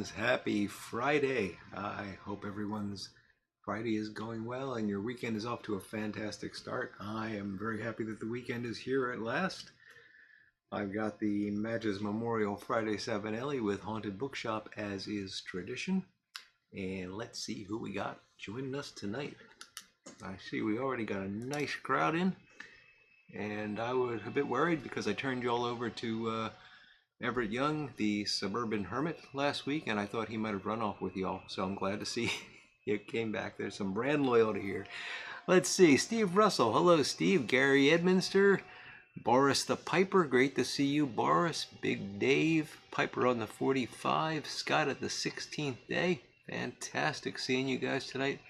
friends. Happy Friday. I hope everyone's Friday is going well and your weekend is off to a fantastic start. I am very happy that the weekend is here at last. I've got the Madge's Memorial Friday Savinelli with Haunted Bookshop as is tradition. And let's see who we got joining us tonight. I see we already got a nice crowd in. And I was a bit worried because I turned you all over to Everett Young, the suburban hermit, last week, and I thought he might have run off with y'all. So I'm glad to see you came back. There's some brand loyalty here. Let's see. Steve Russell. Hello, Steve. Gary Edminster. Boris the Piper. Great to see you, Boris. Big Dave. Piper on the 45. Scott at the 16th day. Fantastic seeing you guys tonight.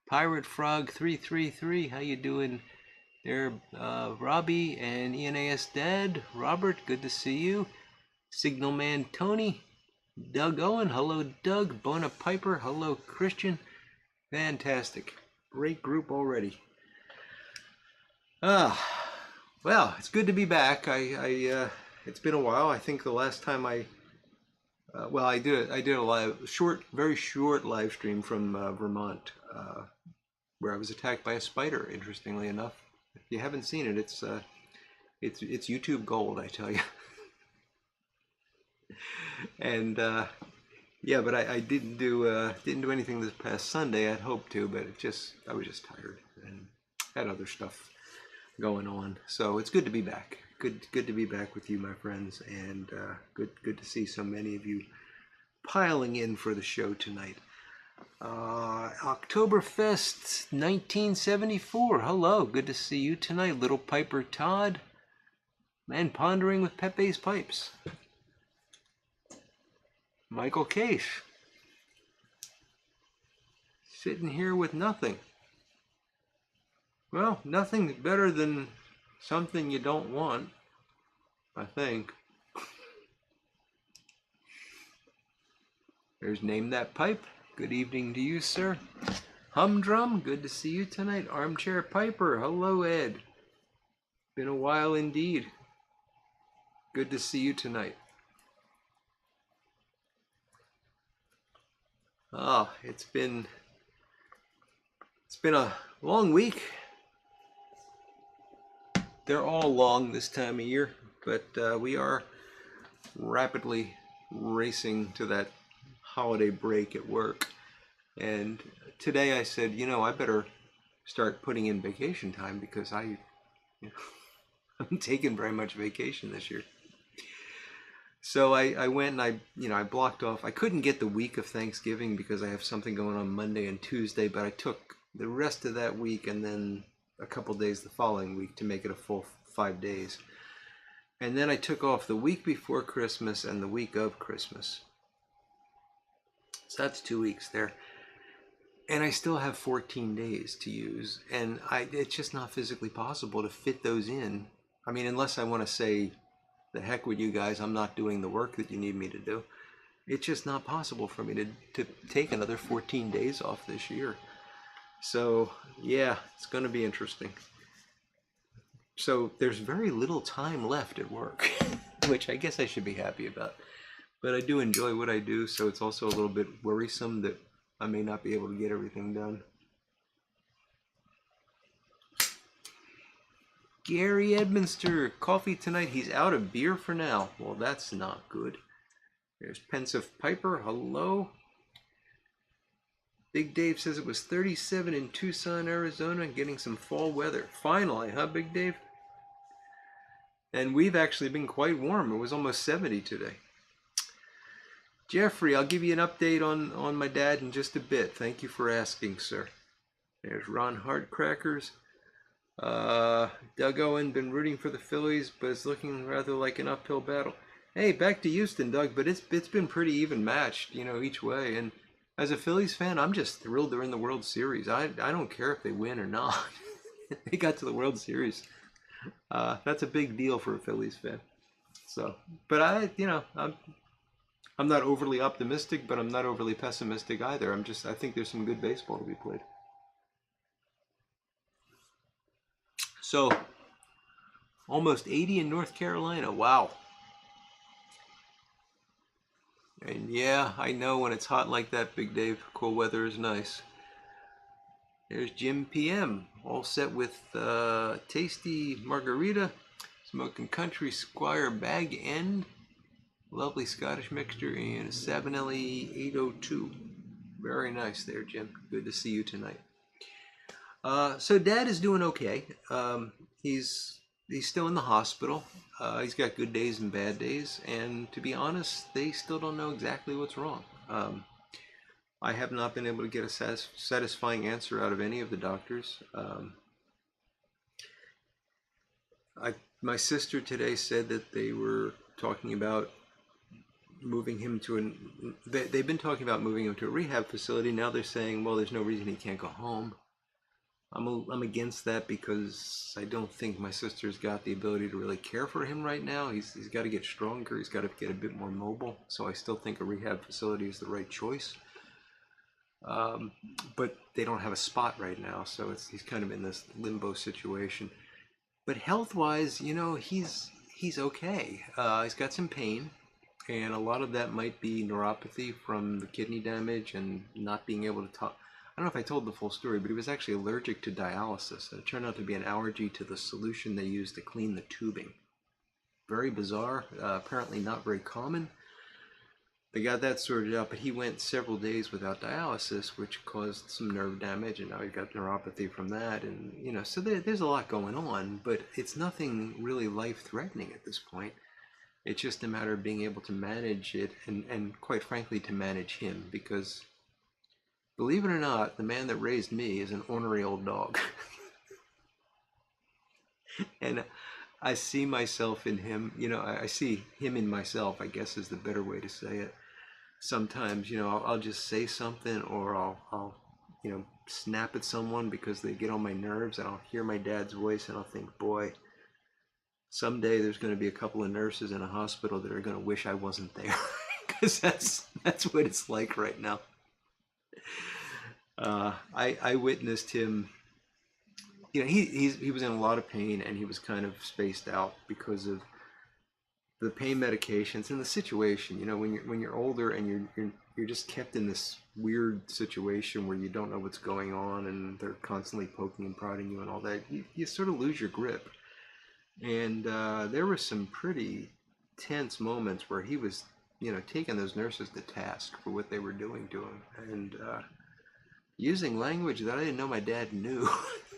Pirate Frog 333. How you doing there, Robbie and ENAS Dad? Robert, good to see you. Signalman Tony, Doug Owen, hello Doug, Bona Piper, hello Christian. Fantastic. Great group already. Well, it's good to be back. It's been a while. I think the last time I did a very short live stream from Vermont, where I was attacked by a spider, interestingly enough. If you haven't seen it, it's YouTube gold, I tell you. And yeah, but I didn't do anything this past Sunday. I'd hoped to, but I was just tired and had other stuff going on. So it's good to be back. Good to be back with you, my friends, and good to see so many of you piling in for the show tonight. Oktoberfest 1974. Hello, good to see you tonight, Little Piper Todd. Man pondering with Pepe's pipes. Michael Case. Sitting here with nothing. Well, nothing better than something you don't want, I think. There's Name That Pipe. Good evening to you, sir. Humdrum, good to see you tonight. Armchair Piper, hello, Ed. Been a while indeed. Good to see you tonight. Oh, it's been a long week. They're all long this time of year, but we are rapidly racing to that holiday break at work. And today I said, I better start putting in vacation time because I'm taking very much vacation this year. So I went and I blocked off. I couldn't get the week of Thanksgiving because I have something going on Monday and Tuesday, but I took the rest of that week and then a couple days the following week to make it a full 5 days. And then I took off the week before Christmas and the week of Christmas. So that's 2 weeks there. And I still have 14 days to use. And it's just not physically possible to fit those in. I mean, unless I want to say, the heck with you guys, I'm not doing the work that you need me to do. It's just not possible for me to take another 14 days off this year. So yeah, it's going to be interesting. So there's very little time left at work, which I guess I should be happy about. But I do enjoy what I do, so it's also a little bit worrisome that I may not be able to get everything done. Gary Edminster, coffee tonight. He's out of beer for now. Well, that's not good. There's Pensive Piper. Hello. Big Dave says it was 37 in Tucson, Arizona, getting some fall weather. Finally, huh, Big Dave? And we've actually been quite warm. It was almost 70 today. Jeffrey, I'll give you an update on my dad in just a bit. Thank you for asking, sir. There's Ron Hardcrackers. Doug Owen, been rooting for the Phillies, but it's looking rather like an uphill battle. Hey, back to Houston, Doug, but it's been pretty even matched, each way. And as a Phillies fan, I'm just thrilled they're in the World Series. I don't care if they win or not. They got to the World Series. That's a big deal for a Phillies fan. So, but I'm not overly optimistic, but I'm not overly pessimistic either. I think there's some good baseball to be played. So, almost 80 in North Carolina. Wow. And yeah, I know when it's hot like that, Big Dave, cool weather is nice. There's Jim PM, all set with tasty margarita, smoking country squire bag end, lovely Scottish mixture, and a Savinelli 802. Very nice there, Jim. Good to see you tonight. So Dad is doing okay. He's still in the hospital. He's got good days and bad days, and to be honest, they still don't know exactly what's wrong. I have not been able to get a satisfying answer out of any of the doctors. I My sister today said that they were talking about moving him to they've been talking about moving him to a rehab facility. Now they're saying, well, there's no reason he can't go home. I'm against that because I don't think my sister's got the ability to really care for him right now. He's got to get stronger. He's got to get a bit more mobile. So I still think a rehab facility is the right choice. But they don't have a spot right now, so he's kind of in this limbo situation. But health-wise, he's okay. He's got some pain, and a lot of that might be neuropathy from the kidney damage and not being able to talk. I don't know if I told the full story, but he was actually allergic to dialysis. It turned out to be an allergy to the solution they use to clean the tubing. Very bizarre, apparently not very common. They got that sorted out, but he went several days without dialysis, which caused some nerve damage, and now he got neuropathy from that. And, so there's a lot going on, but it's nothing really life-threatening at this point. It's just a matter of being able to manage it and quite frankly, to manage him, because believe it or not, the man that raised me is an ornery old dog. And I see myself in him, I see him in myself, I guess is the better way to say it. Sometimes, I'll just say something, or I'll snap at someone because they get on my nerves, and I'll hear my dad's voice and I'll think, boy, someday there's going to be a couple of nurses in a hospital that are going to wish I wasn't there. Because that's what it's like right now. I witnessed him. He was in a lot of pain, and he was kind of spaced out because of the pain medications and the situation. When you're older and you're just kept in this weird situation where you don't know what's going on, and they're constantly poking and prodding you and all that, you sort of lose your grip. And there were some pretty tense moments where he was, taking those nurses to task for what they were doing to him, and using language that I didn't know my dad knew.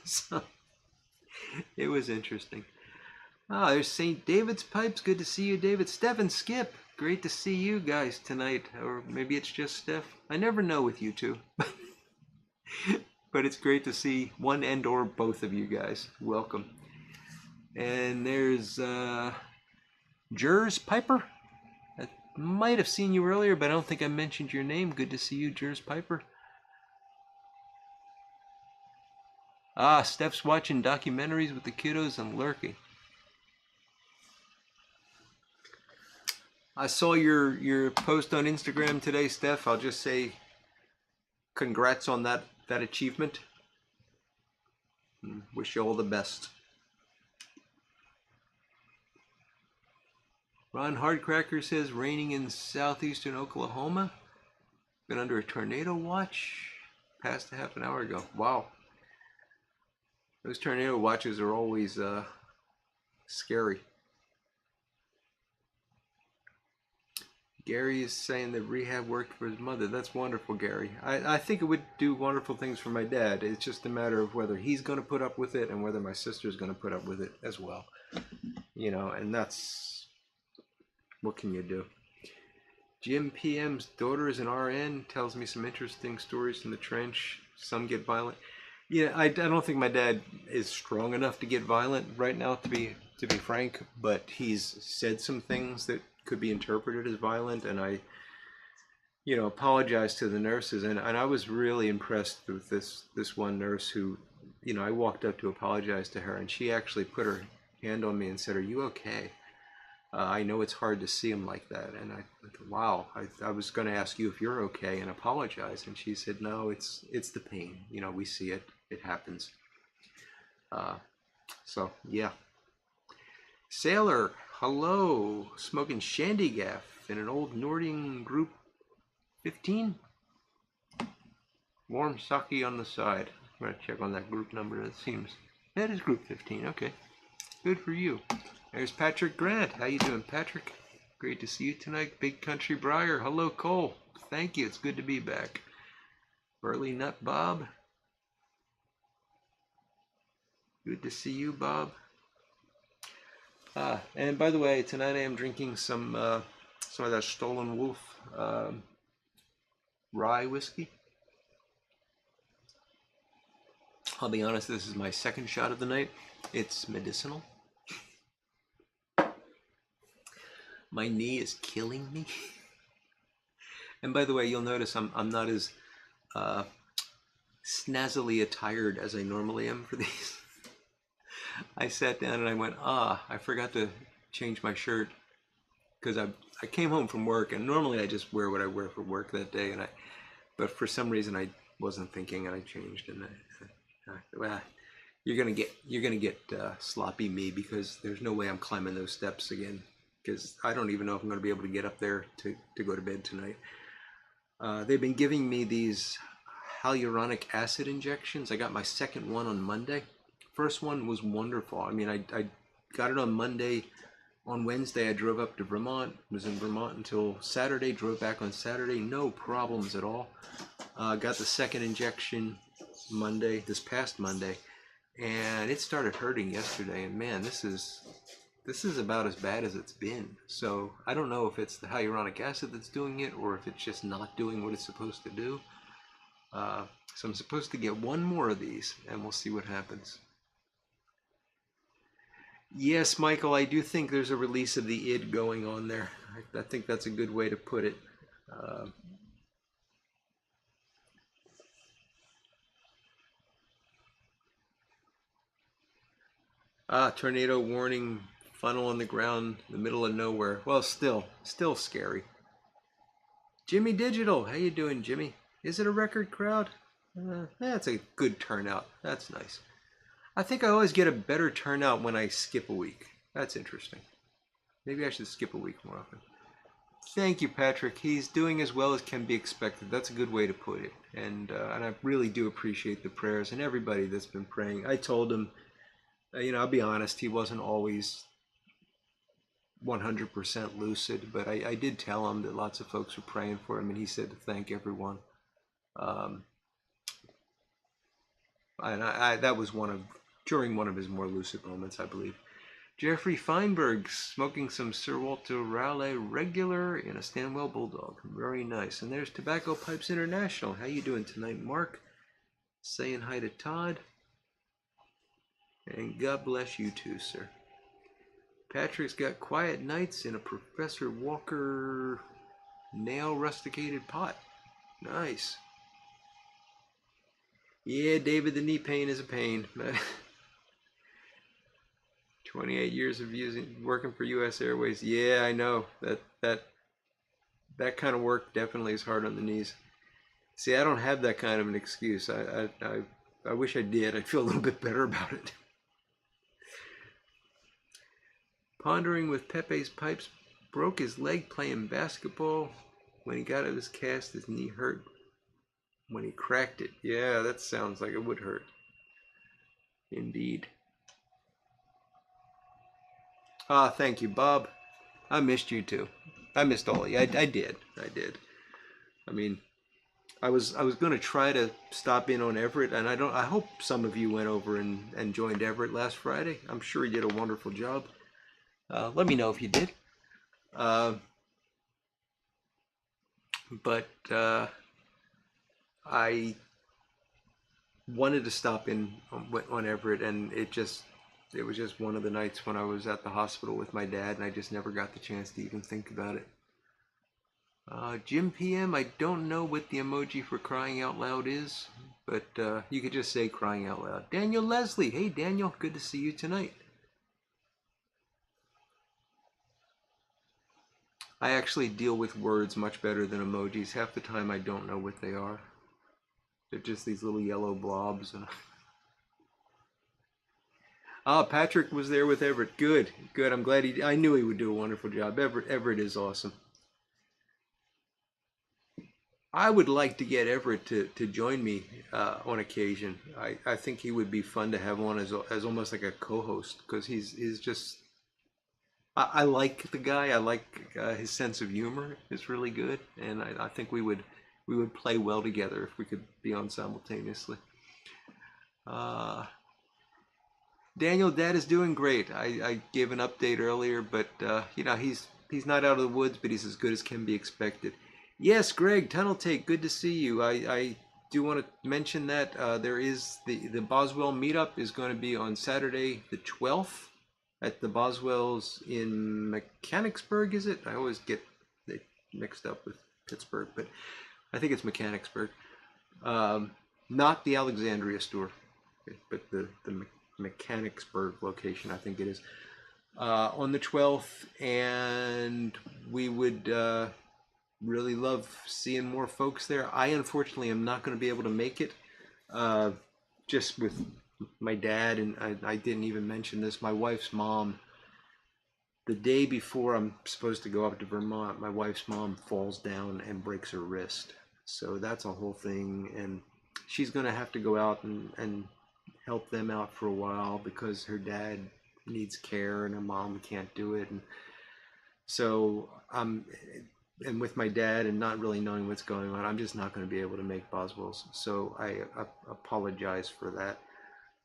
So it was interesting. Ah, there's St. David's Pipes. Good to see you, David. Steph and Skip. Great to see you guys tonight. Or maybe it's just Steph. I never know with you two. But it's great to see one and or both of you guys. Welcome. And there's Jers Piper. I might have seen you earlier, but I don't think I mentioned your name. Good to see you, Jers Piper. Ah, Steph's watching documentaries with the kiddos and lurking. I saw your post on Instagram today, Steph. I'll just say congrats on that achievement. Wish you all the best. Ron Hardcracker says raining in southeastern Oklahoma. Been under a tornado watch past a half an hour ago. Wow. Those tornado watches are always scary. Gary is saying that rehab worked for his mother. That's wonderful, Gary. I think it would do wonderful things for my dad. It's just a matter of whether he's going to put up with it and whether my sister's going to put up with it as well. And that's, what can you do? Jim PM's daughter is an RN, tells me some interesting stories from the trench. Some get violent. Yeah, I don't think my dad is strong enough to get violent right now, to be frank, but he's said some things that could be interpreted as violent, and I apologize to the nurses, and I was really impressed with this one nurse who, I walked up to apologize to her, and she actually put her hand on me and said, "Are you okay? I know it's hard to see him like that." And I thought, wow, I was going to ask you if you're okay and apologize, and she said, "No, it's the pain. We see it. It happens." So yeah. Sailor, hello. Smoking Shandy Gaff. in an old Nording Group 15. Warm sake on the side. I'm going to check on that group number. That is Group 15. Okay. Good for you. There's Patrick Grant. How you doing, Patrick? Great to see you tonight. Big Country Briar. Hello, Cole. Thank you. It's good to be back. Burley Nut Bob. Good to see you, Bob. And by the way, tonight I am drinking some of that Stolen Wolf rye whiskey. I'll be honest, this is my second shot of the night. It's medicinal. My knee is killing me. And by the way, you'll notice I'm not as snazzily attired as I normally am for these. I sat down and I went, I forgot to change my shirt because I came home from work, and normally I just wear what I wear for work that day, but for some reason I wasn't thinking and I changed, and well, you're gonna get sloppy me, because there's no way I'm climbing those steps again, because I don't even know if I'm gonna be able to get up there to go to bed tonight. They've been giving me these hyaluronic acid injections. I got my second one on Monday. First one was wonderful. I mean, I got it on Monday. On Wednesday, I drove up to Vermont, was in Vermont until Saturday, drove back on Saturday, no problems at all. Got the second injection this past Monday, and it started hurting yesterday, and man, this is about as bad as it's been. So I don't know if it's the hyaluronic acid that's doing it, or if it's just not doing what it's supposed to do. So I'm supposed to get one more of these, and we'll see what happens. Yes, Michael, I do think there's a release of the id going on there. I think that's a good way to put it. Tornado warning, funnel on the ground, in the middle of nowhere. Well, still scary. Jimmy Digital, how you doing, Jimmy? Is it a record crowd? That's a good turnout. That's nice. I think I always get a better turnout when I skip a week. That's interesting. Maybe I should skip a week more often. Thank you, Patrick. He's doing as well as can be expected. That's a good way to put it. And I really do appreciate the prayers and everybody that's been praying. I told him, I'll be honest, he wasn't always 100% lucid, but I did tell him that lots of folks were praying for him, and he said to thank everyone. And that was during one of his more lucid moments, I believe. Jeffrey Feinberg smoking some Sir Walter Raleigh regular in a Stanwell Bulldog. Very nice. And there's Tobacco Pipes International. How you doing tonight, Mark? Saying hi to Todd. And God bless you too, sir. Patrick's got quiet nights in a Professor Walker nail rusticated pot. Nice. Yeah, David, the knee pain is a pain. 28 years of working for U.S. Airways. Yeah, I know that kind of work definitely is hard on the knees. See, I don't have that kind of an excuse. I wish I did. I'd feel a little bit better about it. Pondering with Pepe's pipes, broke his leg playing basketball. When he got out of his cast, his knee hurt when he cracked it. Yeah, that sounds like it would hurt. Indeed. Thank you, Bob. I missed you too. I missed all of you. I did. I mean, I was going to try to stop in on Everett, and I hope some of you went over and joined Everett last Friday. I'm sure he did a wonderful job. Let me know if you did. But I wanted to stop in on Everett, and it was just one of the nights when I was at the hospital with my dad, and I just never got the chance to even think about it. Jim PM, I don't know what the emoji for crying out loud is, but you could just say crying out loud. Daniel Leslie, hey Daniel, good to see you tonight. I actually deal with words much better than emojis. Half the time I don't know what they are. They're just these little yellow blobs. Patrick was there with Everett. Good. I'm glad I knew he would do a wonderful job. Everett is awesome. I would like to get Everett to join me on occasion. I think he would be fun to have on as almost like a co-host because he's just I like the guy. I like his sense of humor is really good, and I think we would play well together if we could be on simultaneously. Uh, Daniel, Dad is doing great. I gave an update earlier, but he's not out of the woods, but he's as good as can be expected. Yes, Greg, Tunnel Take, good to see you. I do want to mention that there is the Boswell meetup is going to be on Saturday the 12th at the Boswells in Mechanicsburg, is it? I always get they mixed up with Pittsburgh, but I think it's Mechanicsburg. Um, Not the Alexandria store, but the Mechanicsburg location, I think it is, on the 12th. And we would really love seeing more folks there. I unfortunately am not going to be able to make it, uh, just with my dad, and I didn't even mention this. My wife's mom, the day before I'm supposed to go up to Vermont, my wife's mom falls down and breaks her wrist. So that's a whole thing, and she's going to have to go out and help them out for a while because her dad needs care and her mom can't do it. And so and with my dad and not really knowing what's going on, I'm just not going to be able to make Boswell's. So I apologize for that.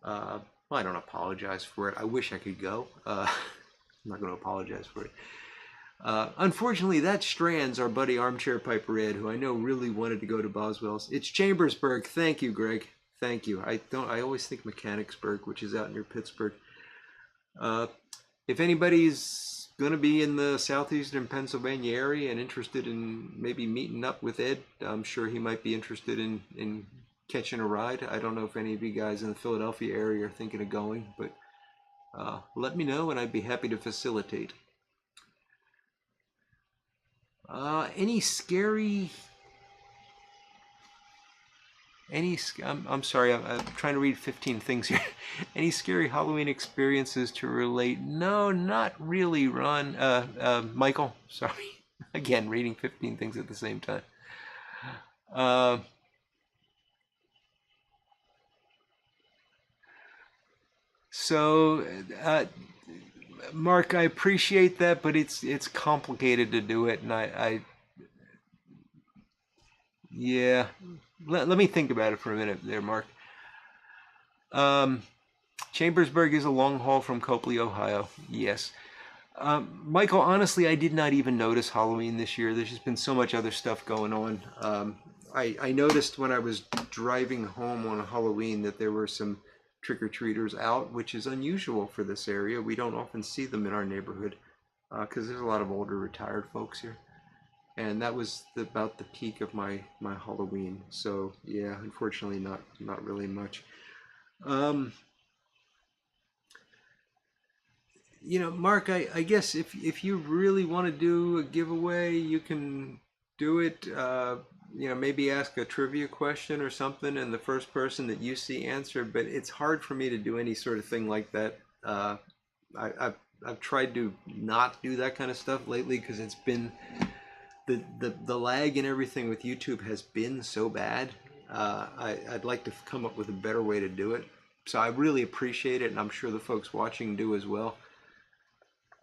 Well, I don't apologize for it. I wish I could go. I'm not going to apologize for it. Unfortunately, that strands our buddy Armchair Piper Ed, who I know really wanted to go to Boswell's. It's Chambersburg. Thank you, Greg. Thank you. I always think Mechanicsburg, which is out near Pittsburgh. If anybody's going to be in the southeastern Pennsylvania area and interested in maybe meeting up with Ed, I'm sure he might be interested in catching a ride. I don't know if any of you guys in the Philadelphia area are thinking of going, but let me know and I'd be happy to facilitate. Any scary? I'm sorry, I'm trying to read 15 things here. Any scary Halloween experiences to relate? No, not really, Ron. Michael, sorry. Again, reading 15 things at the same time. Uh, so, Mark, I appreciate that, but it's complicated to do it, and yeah. Let me think about it for a minute there, Mark. Um, Chambersburg is a long haul from Copley, Ohio. Yes. Michael, honestly, I did not even notice Halloween this year. There's just been so much other stuff going on. I noticed when I was driving home on Halloween that there were some trick-or-treaters out, which is unusual for this area. We don't often see them in our neighborhood because there's a lot of older retired folks here. And that was about the peak of my Halloween. So yeah, unfortunately, not really much. Um, Mark, I guess if you really want to do a giveaway, you can do it. Maybe ask a trivia question or something, and the first person that you see answer. But it's hard for me to do any sort of thing like that. I've tried to not do that kind of stuff lately because it's been the lag and everything with YouTube has been so bad. I'd like to come up with a better way to do it. So I really appreciate it, and I'm sure the folks watching do as well.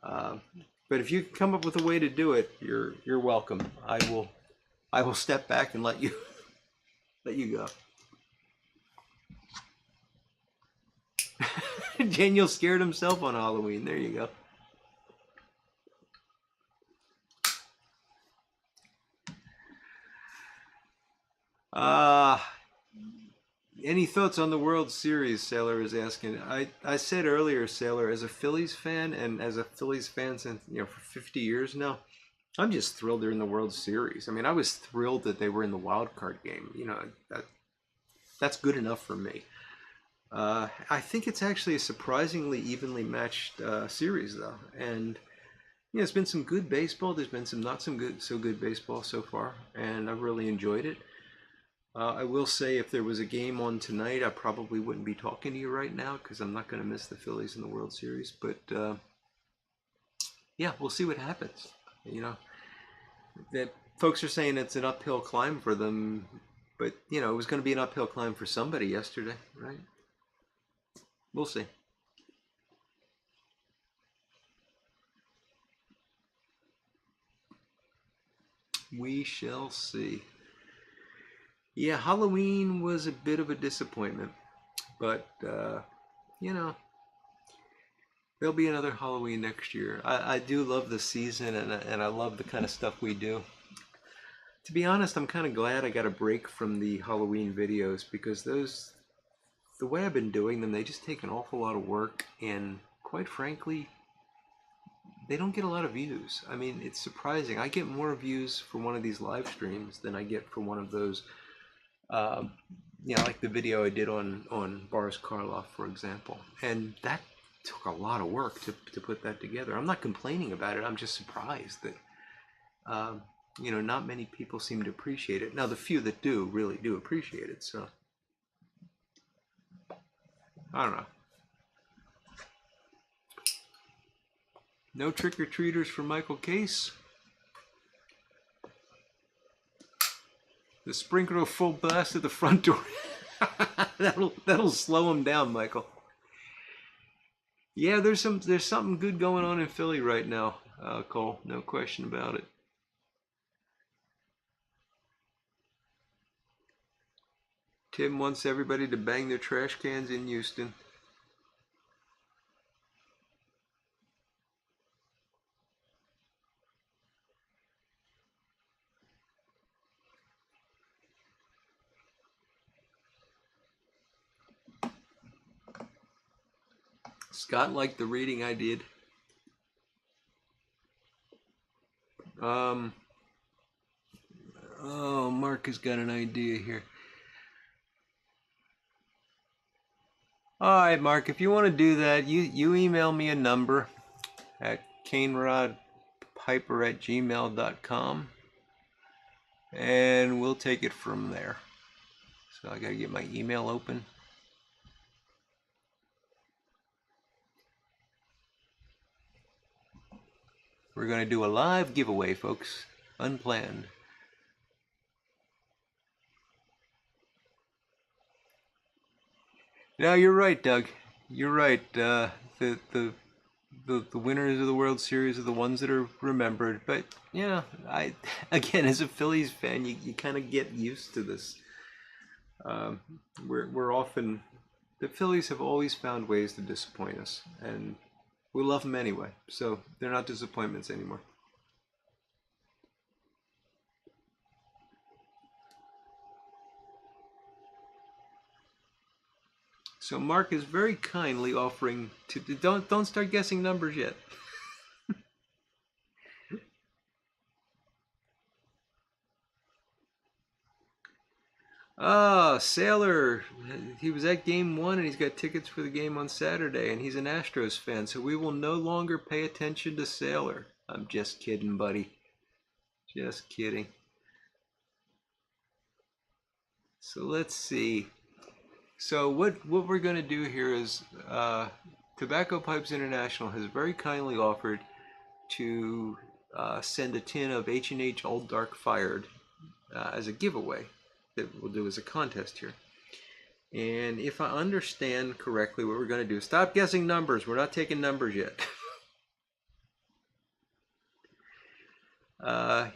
But if you come up with a way to do it, you're welcome. I will step back and let you let you go. Daniel scared himself on Halloween. There you go. Uh, any thoughts on the World Series? Sailor is asking. I said earlier, Sailor, as a Phillies fan and as a Phillies fan since for 50 years now, I'm just thrilled they're in the World Series. I mean, I was thrilled that they were in the wild card game. That's good enough for me. I think it's actually a surprisingly evenly matched series, though, and it's been some good baseball. There's been some not some good so good baseball so far, and I've really enjoyed it. I will say if there was a game on tonight, I probably wouldn't be talking to you right now because I'm not going to miss the Phillies in the World Series. But yeah, we'll see what happens. That folks are saying it's an uphill climb for them, but you know, it was going to be an uphill climb for somebody yesterday, right? We'll see. We shall see. Yeah, Halloween was a bit of a disappointment, but you know, there'll be another Halloween next year. I do love the season, and I love the kind of stuff we do. To be honest, I'm kind of glad I got a break from the Halloween videos because those, the way I've been doing them, they just take an awful lot of work, and quite frankly, they don't get a lot of views. I mean, it's surprising. I get more views for one of these live streams than I get for one of those, uh, you know, like the video I did on Boris Karloff, for example. And that took a lot of work to put that together. I'm not complaining about it. I'm just surprised that, you know, not many people seem to appreciate it. Now, the few that do really do appreciate it. So, I don't know. No trick-or-treaters for Michael Case. The sprinkler full blast at the front door. that'll slow him down, Michael. Yeah, there's something good going on in Philly right now, Cole. No question about it. Tim wants everybody to bang their trash cans in Houston. Scott liked the reading I did. Oh, Mark has got an idea here. All right, Mark, if you want to do that, you email me a number at canerodpiper@gmail.com, and we'll take it from there. So I got to get my email open. We're going to do a live giveaway, folks. Unplanned. No, you're right, Doug. You're right. The winners of the World Series are the ones that are remembered. But yeah, again, as a Phillies fan, you kind of get used to this. We're often, the Phillies have always found ways to disappoint us, and we love them anyway. So they're not disappointments anymore. So Mark is very kindly offering to don't start guessing numbers yet. Ah, Sailor, he was at game 1 and he's got tickets for the game on Saturday, and he's an Astros fan, so we will no longer pay attention to Sailor. I'm just kidding, buddy. Just kidding. So let's see. So what we're going to do here is Tobacco Pipes International has very kindly offered to send a tin of H&H Old Dark Fired as a giveaway that we'll do as a contest here. And if I understand correctly, what we're going to do, stop guessing numbers. We're not taking numbers yet.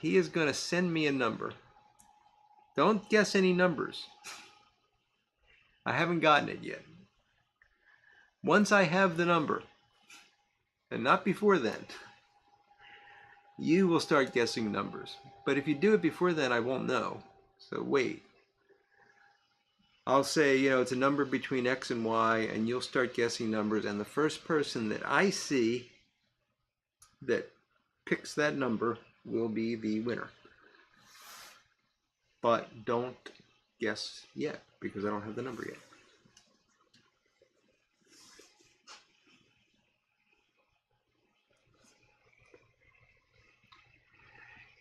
He is going to send me a number. Don't guess any numbers. I haven't gotten it yet. Once I have the number, and not before then, you will start guessing numbers. But if you do it before then, I won't know. So wait. I'll say, you know, it's a number between X and Y, and you'll start guessing numbers, and the first person that I see that picks that number will be the winner. But don't guess yet, because I don't have the number yet.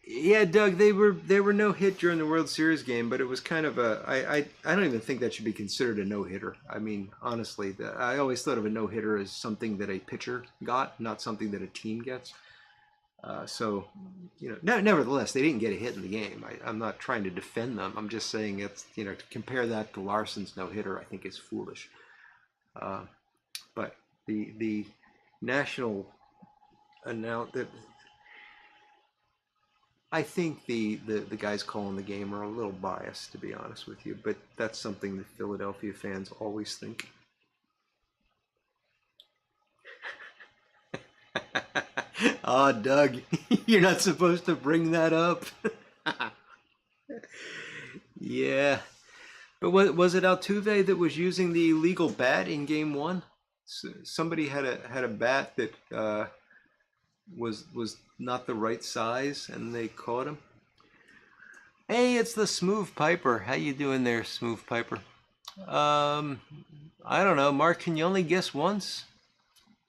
Yeah, Doug, they were no hit during the World Series game, but it was kind of a I don't even think that should be considered a no hitter. I mean, honestly, I always thought of a no hitter as something that a pitcher got, not something that a team gets. So, nevertheless, they didn't get a hit in the game. I'm not trying to defend them. I'm just saying it's, to compare that to Larson's no hitter, I think is foolish. But the national announce that I think the guys calling the game are a little biased, to be honest with you. But that's something that Philadelphia fans always think. Oh, Doug, you're not supposed to bring that up. Yeah, but was it Altuve that was using the illegal bat in Game One? Somebody had a bat that was not the right size, and they caught him. Hey, it's the Smooth Piper. How you doing there, Smooth Piper? I don't know, Mark. Can you only guess once?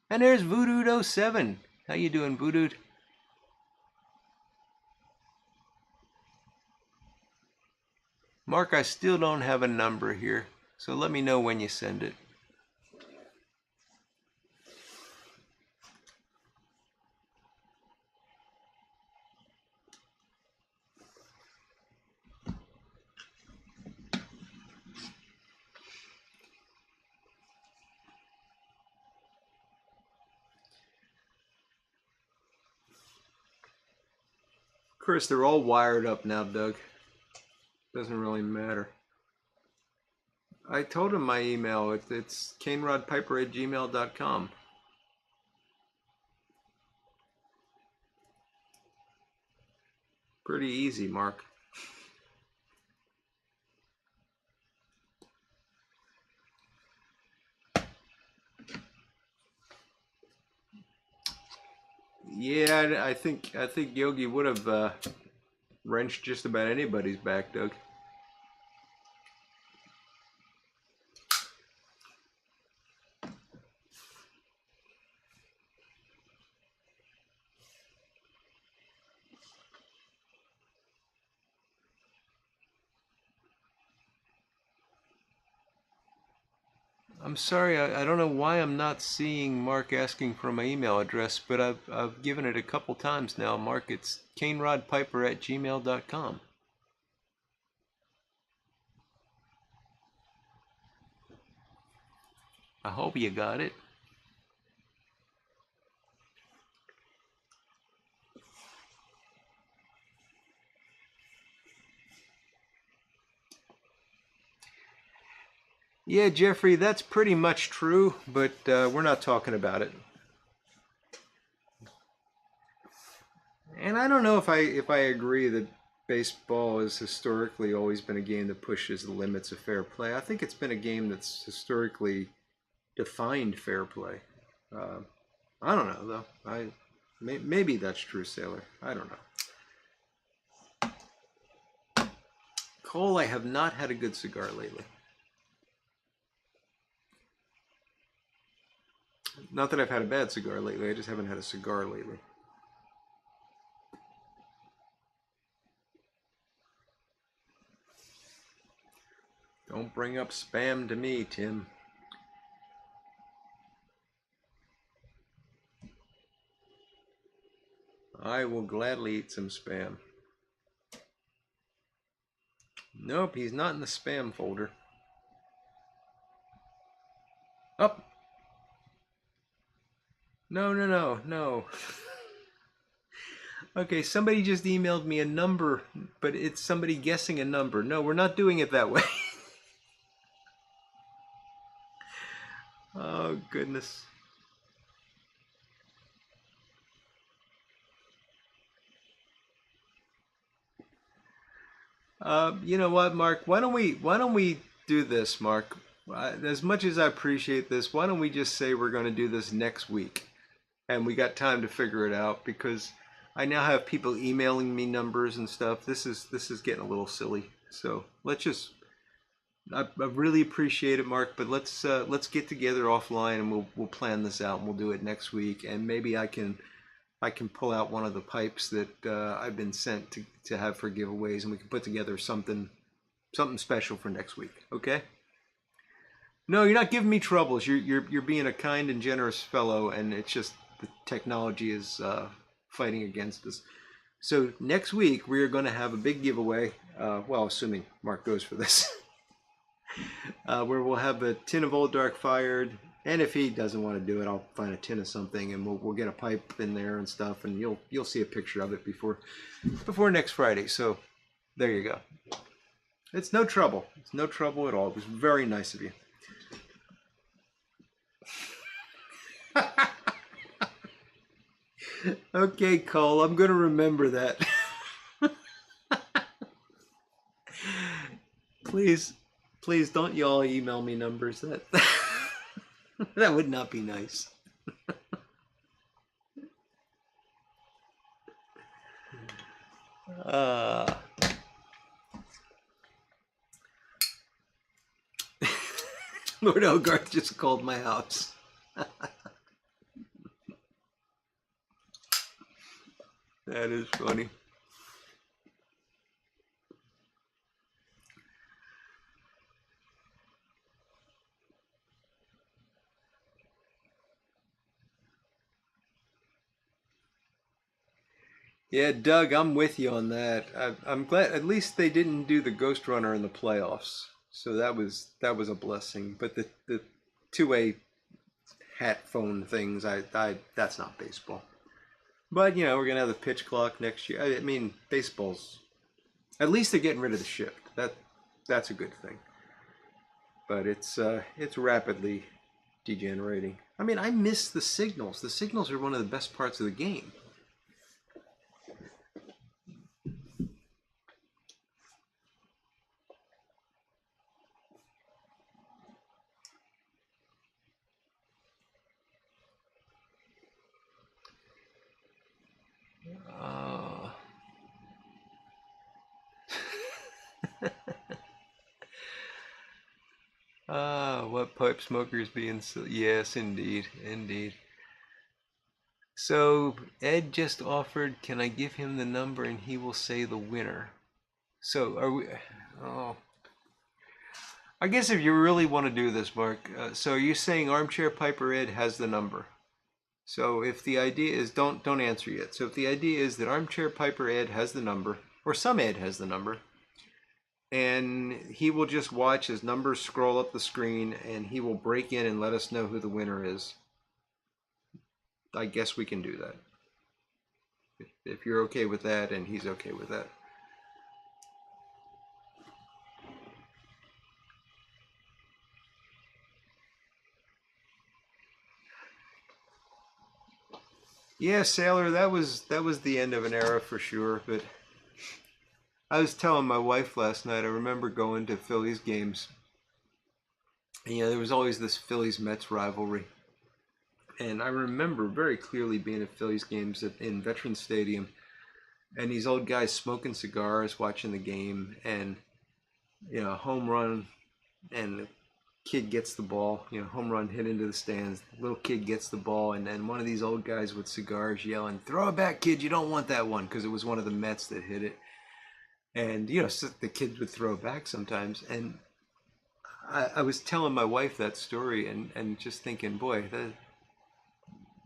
And there's Voodoo07. How you doing, Voodoo? Mark, I still don't have a number here, so let me know when you send it. Of course, they're all wired up now, Doug. Doesn't really matter. I told him my email. It's CaneRodPiper@gmail.com. Pretty easy, Mark. Yeah, I think Yogi would have wrenched just about anybody's back, Doug. I'm sorry, I don't know why I'm not seeing Mark asking for my email address, but I've given it a couple times now. Mark, it's CaneRodPiper@gmail.com. I hope you got it. Yeah, Jeffrey, that's pretty much true, but we're not talking about it. And I don't know if I agree that baseball has historically always been a game that pushes the limits of fair play. I think it's been a game that's historically defined fair play. Uh, I don't know though. Maybe that's true, Sailor. I don't know. Cole, I have not had a good cigar lately. Not that I've had a bad cigar lately. I just haven't had a cigar lately. Don't bring up spam to me, Tim. I will gladly eat some spam. Nope, he's not in the spam folder. Up. Oh. No. Okay, somebody just emailed me a number, but it's somebody guessing a number. No, we're not doing it that way. Oh, goodness. You know what, Mark? Why don't we do this, Mark? As much as I appreciate this, why don't we just say we're going to do this next week? And we got time to figure it out because I now have people emailing me numbers and stuff. This is getting a little silly. So let's just. I really appreciate it, Mark. But let's get together offline and we'll plan this out and we'll do it next week. And maybe I can pull out one of the pipes that I've been sent to have for giveaways, and we can put together something special for next week. Okay? No, you're not giving me troubles. You're being a kind and generous fellow, and it's just the technology is fighting against us. So next week we are going to have a big giveaway. Well, assuming Mark goes for this, where we'll have a tin of Old Dark Fired, and if he doesn't want to do it, I'll find a tin of something, and we'll get a pipe in there and stuff, and you'll see a picture of it before next Friday. So there you go. It's no trouble. It's no trouble at all. It was very nice of you. Okay, Cole, I'm going to remember that. Please don't y'all email me numbers. That would not be nice. Lord Elgarth just called my house. That is funny. Yeah, Doug, I'm with you on that. I'm glad at least they didn't do the Ghost Runner in the playoffs, so that was a blessing. But the two-way hat phone things, I that's not baseball. But we're gonna have the pitch clock next year. I mean, baseball's at least they're getting rid of the shift. That's a good thing. But it's rapidly degenerating. I mean, I miss the signals. The signals are one of the best parts of the game. What pipe smokers being so... Yes, indeed, indeed. So Ed just offered, can I give him the number and he will say the winner? So are we... Oh. I guess if you really want to do this, Mark, so are you saying Armchair Piper Ed has the number? So if the idea is, don't answer yet. So if the idea is that Armchair Piper Ed has the number, or some Ed has the number, and he will just watch his numbers scroll up the screen, and he will break in and let us know who the winner is. I guess we can do that. If you're okay with that, and he's okay with that. Yeah, Sailor, that was the end of an era for sure. But I was telling my wife last night, I remember going to Phillies games. And, there was always this Phillies-Mets rivalry. And I remember very clearly being at Phillies games in Veterans Stadium, and these old guys smoking cigars, watching the game, and home run, and the kid gets the ball, home run hit into the stands. Little kid gets the ball, and then one of these old guys with cigars yelling, "Throw it back, kid! You don't want that one," because it was one of the Mets that hit it. And so the kids would throw it back sometimes, and I was telling my wife that story, and just thinking, boy,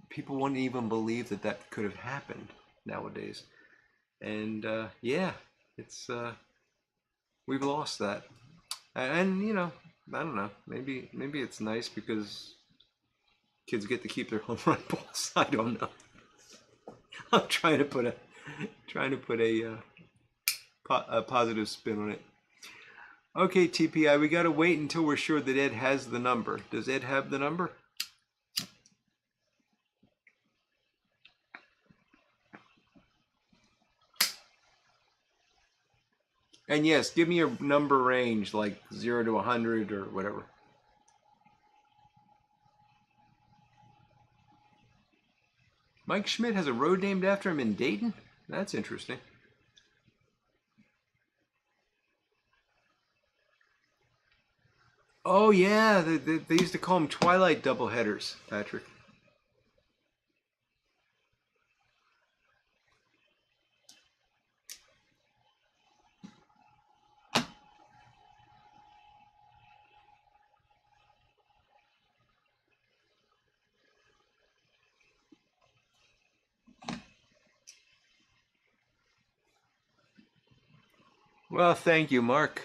people wouldn't even believe that could have happened nowadays. And yeah, it's we've lost that. And I don't know, maybe it's nice because kids get to keep their home run balls. I don't know. I'm trying to put a positive spin on it. Okay, TPI, we got to wait until we're sure that Ed has the number. Does Ed have the number? And yes, give me a number range, like 0 to 100 or whatever. Mike Schmidt has a road named after him in Dayton? That's interesting. Oh yeah, they used to call them Twilight doubleheaders, Patrick. Well, thank you, Mark.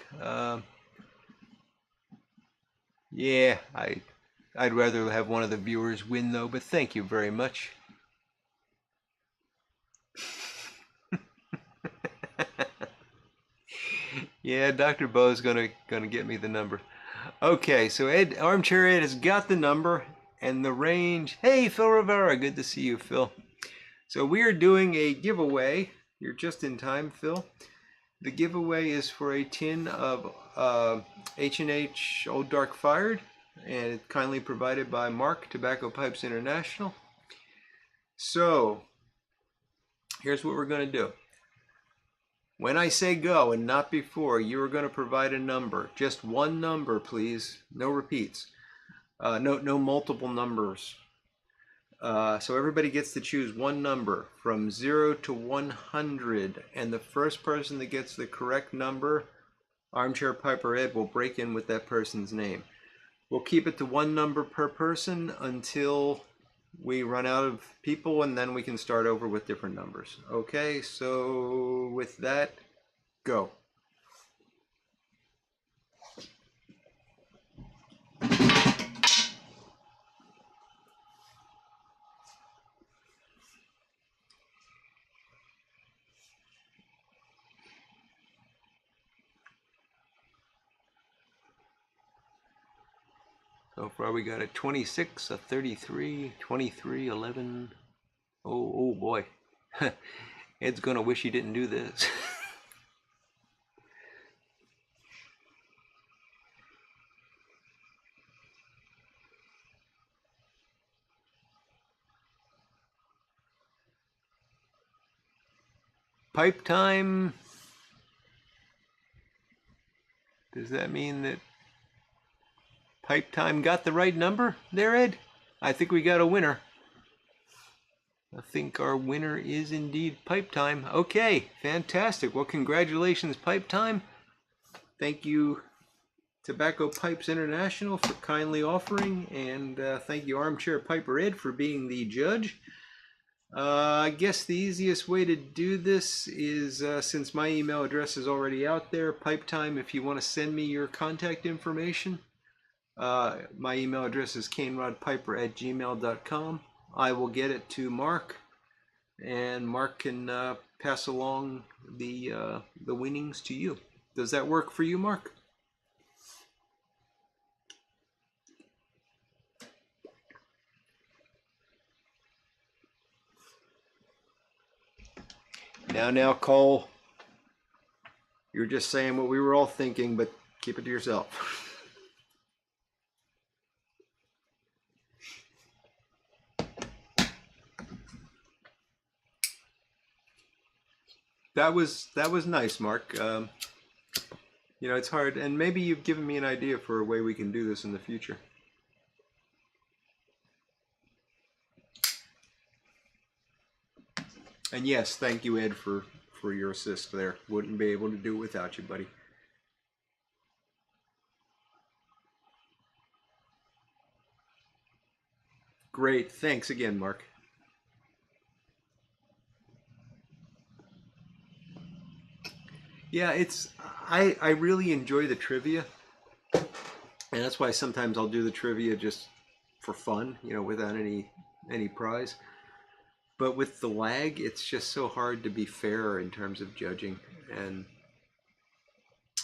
Yeah, I'd rather have one of the viewers win though, but thank you very much. Yeah, Dr. Bo's gonna get me the number. Okay, so Armchair Ed has got the number and the range. Hey, Phil Rivera, good to see you, Phil. So we are doing a giveaway. You're just in time, Phil. The giveaway is for a tin of H&H Old Dark Fired, and it's kindly provided by Mark, Tobacco Pipes International. So here's what we're going to do. When I say go and not before, you are going to provide a number. Just one number, please. No repeats. No multiple numbers. So everybody gets to choose one number from 0 to 100, and the first person that gets the correct number, Armchair Piper Ed will break in with that person's name. We'll keep it to one number per person until we run out of people, and then we can start over with different numbers. Okay, so with that, go. So far we got a 26, a 33, 23, 11. Oh boy. Ed's gonna wish he didn't do this. Pipe time. Does that mean that Pipe time got the right number there, Ed? I think we got a winner. I think our winner is indeed Pipe time. Okay, fantastic. Well, congratulations, Pipe time. Thank you, Tobacco Pipes International, for kindly offering, and thank you, Armchair Piper Ed, for being the judge. I guess the easiest way to do this is, since my email address is already out there, Pipe time, if you want to send me your contact information. My email address is canerodpiper@gmail.com. I will get it to Mark, and Mark can pass along the winnings to you. Does that work for you, Mark? Now, Cole, you're just saying what we were all thinking, but keep it to yourself. That was nice, Mark. You know, it's hard, and maybe you've given me an idea for a way we can do this in the future. And yes, thank you, Ed, for your assist there. Wouldn't be able to do it without you, buddy. Great. Thanks again, Mark. Yeah, I really enjoy the trivia, and that's why sometimes I'll do the trivia just for fun, you know, without any prize. But with the lag, it's just so hard to be fair in terms of judging, and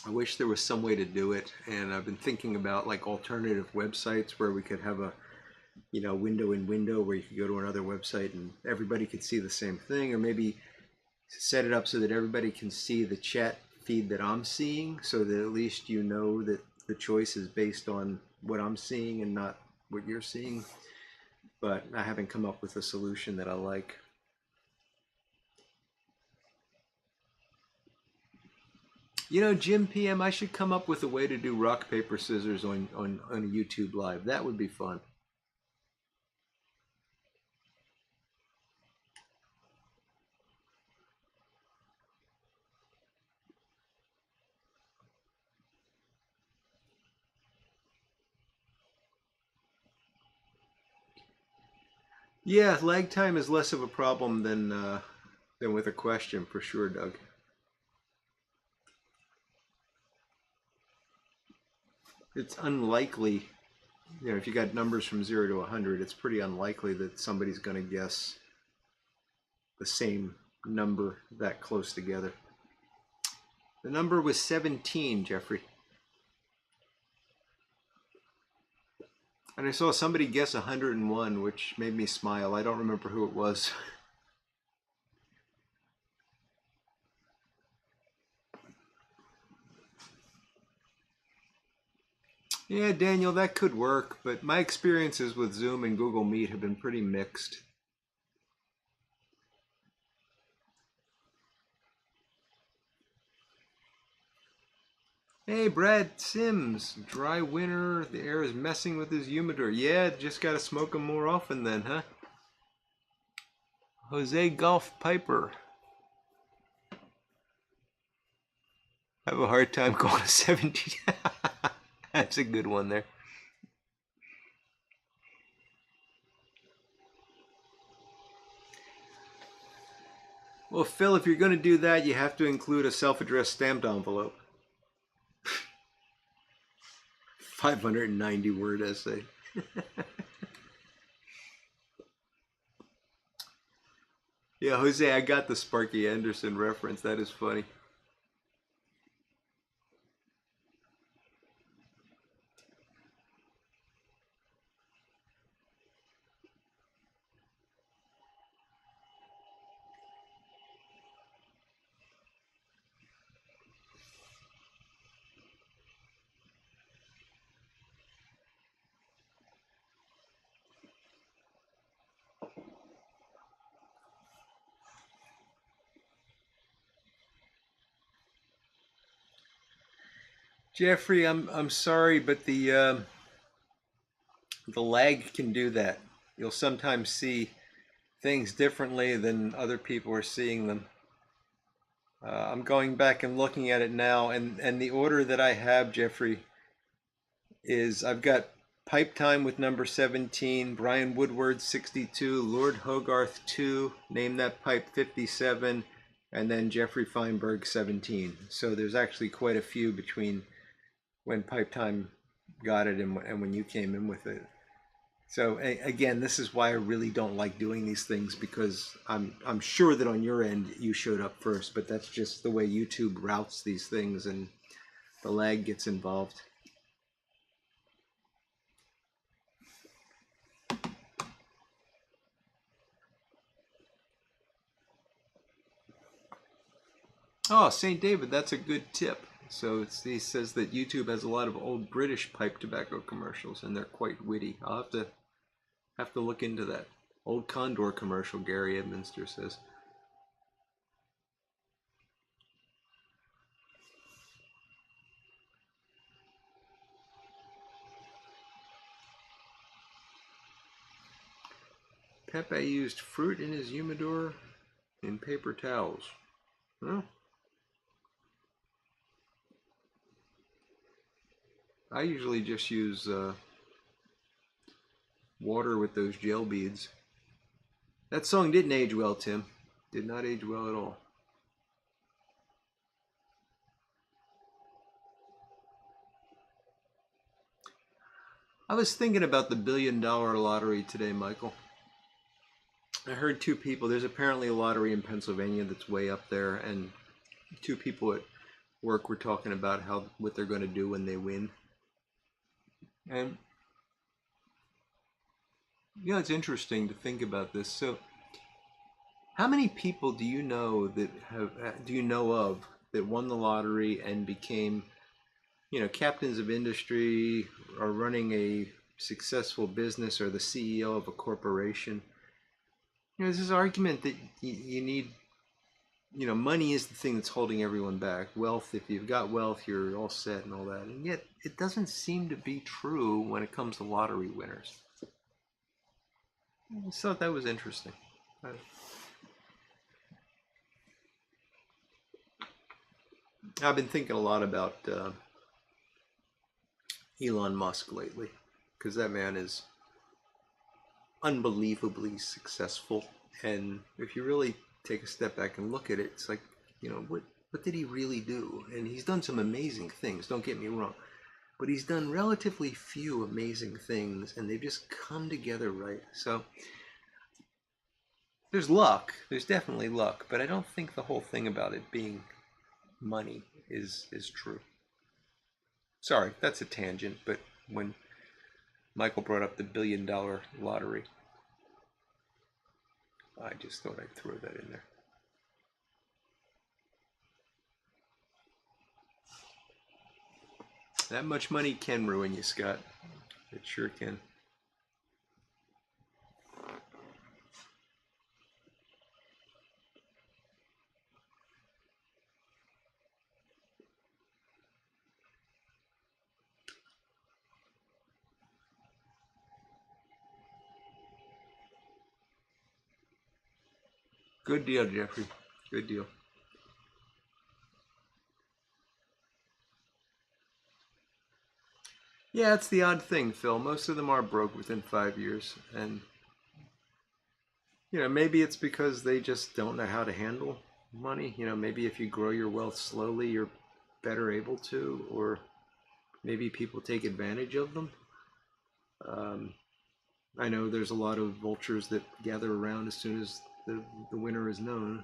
I wish there was some way to do it. And I've been thinking about like alternative websites where we could have a, you know, window in window where you could go to another website and everybody could see the same thing, or maybe set it up so that everybody can see the chat feed that I'm seeing, so that at least you know that the choice is based on what I'm seeing and not what you're seeing. But I haven't come up with a solution that I like. You know, Jim PM, I should come up with a way to do rock, paper, scissors on a YouTube live. That would be fun. Yeah, lag time is less of a problem than with a question, for sure, Doug. it's unlikely, if you got numbers from 0 to 100, it's pretty unlikely that somebody's going to guess the same number that close together. The number was 17, Jeffrey. And I saw somebody guess 101, which made me smile. I don't remember who it was. Yeah, Daniel, that could work, but my experiences with Zoom and Google Meet have been pretty mixed. Hey, Brad Sims, dry winter, the air is messing with his humidor. Yeah, just gotta smoke them more often then, huh? Jose Golf Piper. I have a hard time going to 17. That's a good one there. Well, Phil, if you're going to do that, you have to include a self-addressed stamped envelope. 590 word essay. Yeah, Jose, I got the Sparky Anderson reference. That is funny. Jeffrey, I'm sorry, but the lag can do that. You'll sometimes see things differently than other people are seeing them. I'm going back and looking at it now, and the order that I have, Jeffrey, is I've got Pipe Time with number 17, Brian Woodward 62, Lord Hogarth 2, Name That Pipe 57, and then Jeffrey Feinberg 17. So there's actually quite a few between when Pipe Time got it and when you came in with it. So again, this is why I really don't like doing these things, because I'm sure that on your end you showed up first, but that's just the way YouTube routes these things and the lag gets involved. Oh, St. David, that's a good tip. So he says that YouTube has a lot of old British pipe tobacco commercials, and they're quite witty. I'll have to look into that. Old Condor commercial, Gary Edminster says. Pepe used fruit in his humidor and paper towels. Well, I usually just use water with those gel beads. That song didn't age well, Tim. Did not age well at all. I was thinking about the $1 billion lottery today, Michael. I heard two people. There's apparently a lottery in Pennsylvania that's way up there, and two people at work were talking about what they're going to do when they win. And it's interesting to think about this. So, how many people do you know of that won the lottery and became, captains of industry, or running a successful business, or the CEO of a corporation? There's this argument that you need, money is the thing that's holding everyone back. Wealth, if you've got wealth, you're all set and all that. And yet, it doesn't seem to be true when it comes to lottery winners. I just thought that was interesting. I've been thinking a lot about Elon Musk lately, because that man is unbelievably successful. And if you really take a step back and look at it, it's like, what did he really do? And he's done some amazing things, don't get me wrong. but he's done relatively few amazing things, and they've just come together right. So there's luck. There's definitely luck, but I don't think the whole thing about it being money is true. Sorry, that's a tangent, but when Michael brought up the $1 billion lottery, I just thought I'd throw that in there. That much money can ruin you, Scott. It sure can. Good deal, Jeffrey. Good deal. Yeah, it's the odd thing, Phil. Most of them are broke within 5 years. And, maybe it's because they just don't know how to handle money. Maybe if you grow your wealth slowly, you're better able to, or maybe people take advantage of them. I know there's a lot of vultures that gather around as soon as the winner is known.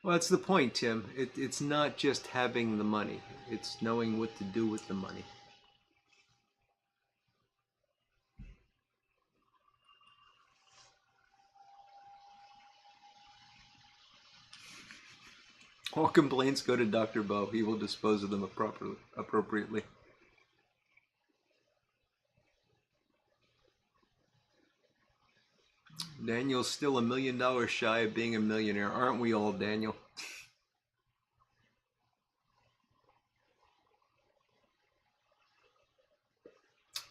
Well, that's the point, Tim. It's not just having the money. It's knowing what to do with the money. All complaints go to Dr. Bo. He will dispose of them appropriately. Daniel's still $1 million shy of being a millionaire. Aren't we all, Daniel?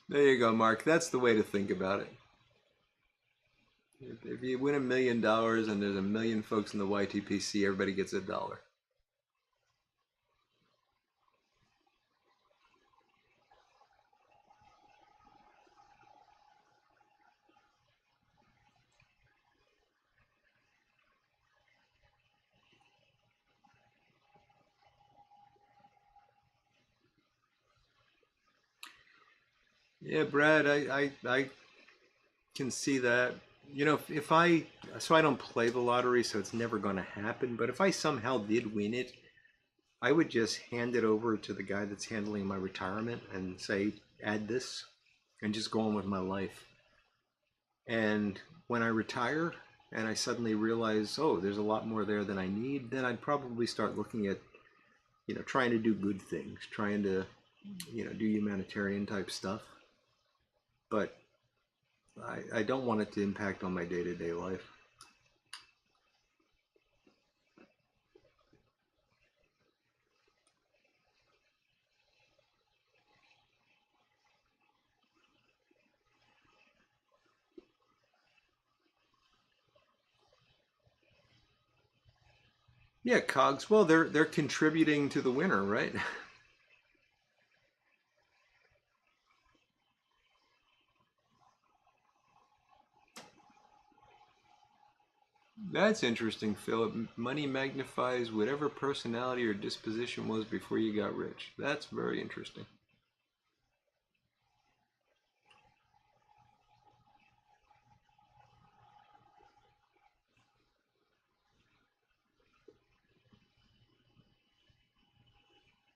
There you go, Mark. That's the way to think about it. If you win $1 million and there's 1 million folks in the YTPC, everybody gets $1. Yeah, Brad, I can see that. If so I don't play the lottery, so it's never going to happen. But if I somehow did win it, I would just hand it over to the guy that's handling my retirement and say, add this, and just go on with my life. And when I retire and I suddenly realize, oh, there's a lot more there than I need, then I'd probably start looking at, trying to do good things, trying to, do humanitarian type stuff. But I don't want it to impact on my day-to-day life. Yeah, cogs. Well, they're contributing to the winner, right? That's interesting, Philip. Money magnifies whatever personality or disposition was before you got rich. That's very interesting.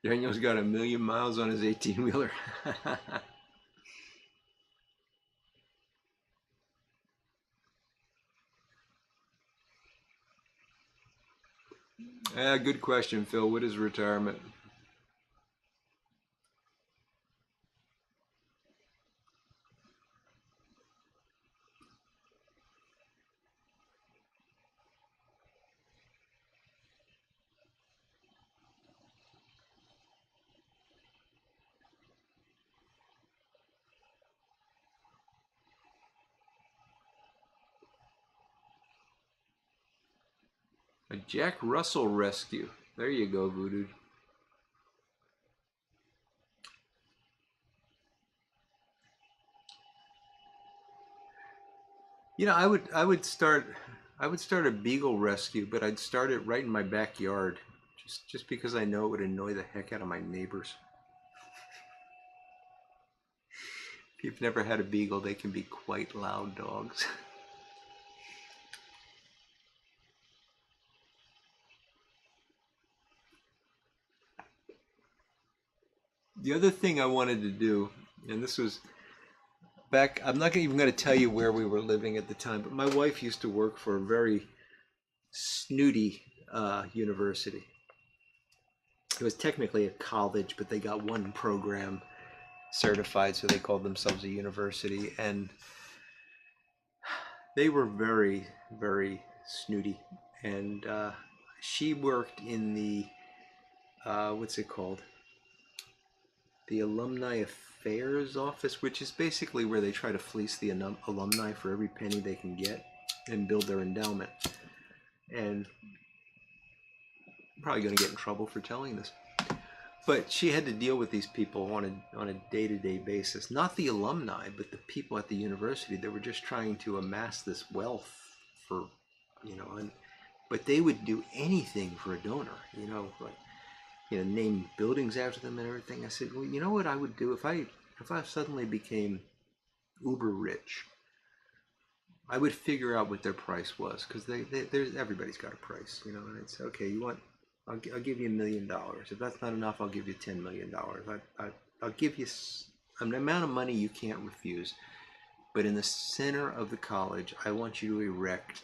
Daniel's got 1 million miles on his 18-wheeler. Good question, Phil. What is retirement? A Jack Russell rescue. There you go, Voodoo. I would start a beagle rescue, but I'd start it right in my backyard, just because I know it would annoy the heck out of my neighbors. If you've never had a beagle, they can be quite loud dogs. The other thing I wanted to do, and this was back, I'm not even going to tell you where we were living at the time, but my wife used to work for a very snooty university. It was technically a college, but they got one program certified, so they called themselves a university, and they were very, very snooty. And she worked in the what's it called? The Alumni Affairs Office, which is basically where they try to fleece the alumni for every penny they can get and build their endowment. And I'm probably going to get in trouble for telling this. But she had to deal with these people on a day-to-day basis. Not the alumni, but the people at the university that were just trying to amass this wealth for, but they would do anything for a donor, like, name buildings after them and everything. I said, well, you know what I would do if I suddenly became uber rich? I would figure out what their price was, because everybody's got a price, and it's okay. I'll give you $1,000,000. If that's not enough, I'll give you $10,000,000. I'll give you an amount of money you can't refuse. But in the center of the college, I want you to erect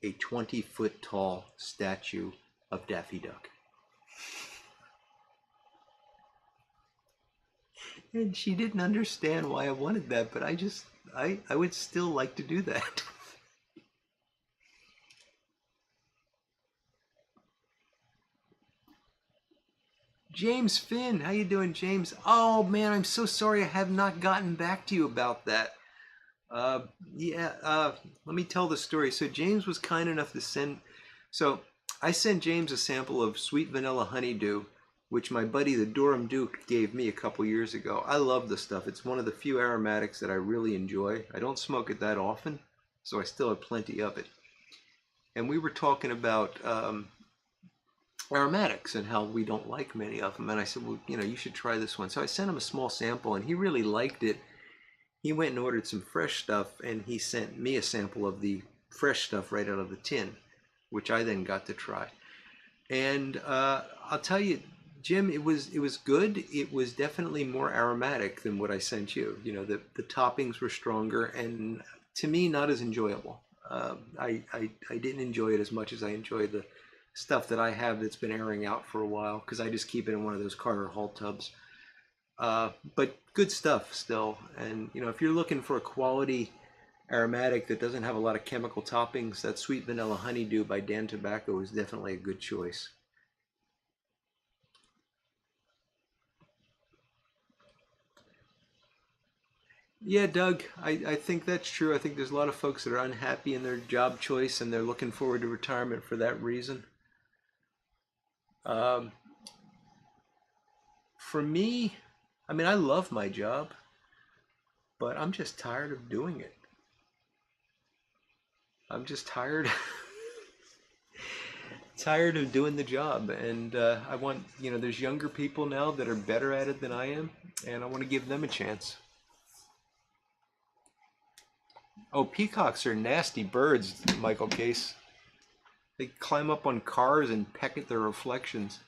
a 20-foot tall statue of Daffy Duck. And she didn't understand why I wanted that, but I would still like to do that. James Finn, how you doing, James? Oh man, I'm so sorry I have not gotten back to you about that. Let me tell the story. So James was kind enough to so I sent James a sample of sweet vanilla honeydew, which my buddy the Durham Duke gave me a couple years ago. I love the stuff. It's one of the few aromatics that I really enjoy. I don't smoke it that often, so I still have plenty of it. And we were talking about aromatics and how we don't like many of them. And I said, well, you should try this one. So I sent him a small sample, and he really liked it. He went and ordered some fresh stuff, and he sent me a sample of the fresh stuff right out of the tin, which I then got to try. And I'll tell you, Jim, it was good. It was definitely more aromatic than what I sent you. The toppings were stronger, and to me, not as enjoyable. I didn't enjoy it as much as I enjoy the stuff that I have that's been airing out for a while, because I just keep it in one of those Carter Hall tubs. But good stuff still. And if you're looking for a quality aromatic that doesn't have a lot of chemical toppings, that Sweet Vanilla Honeydew by Dan Tobacco is definitely a good choice. Yeah, Doug, I think that's true. I think there's a lot of folks that are unhappy in their job choice, and they're looking forward to retirement for that reason. Um, for me, I mean, I love my job, but I'm just tired of doing it. I'm just tired tired of doing the job, and I want, there's younger people now that are better at it than I am, and I want to give them a chance. Oh, peacocks are nasty birds, Michael Case. They climb up on cars and peck at their reflections.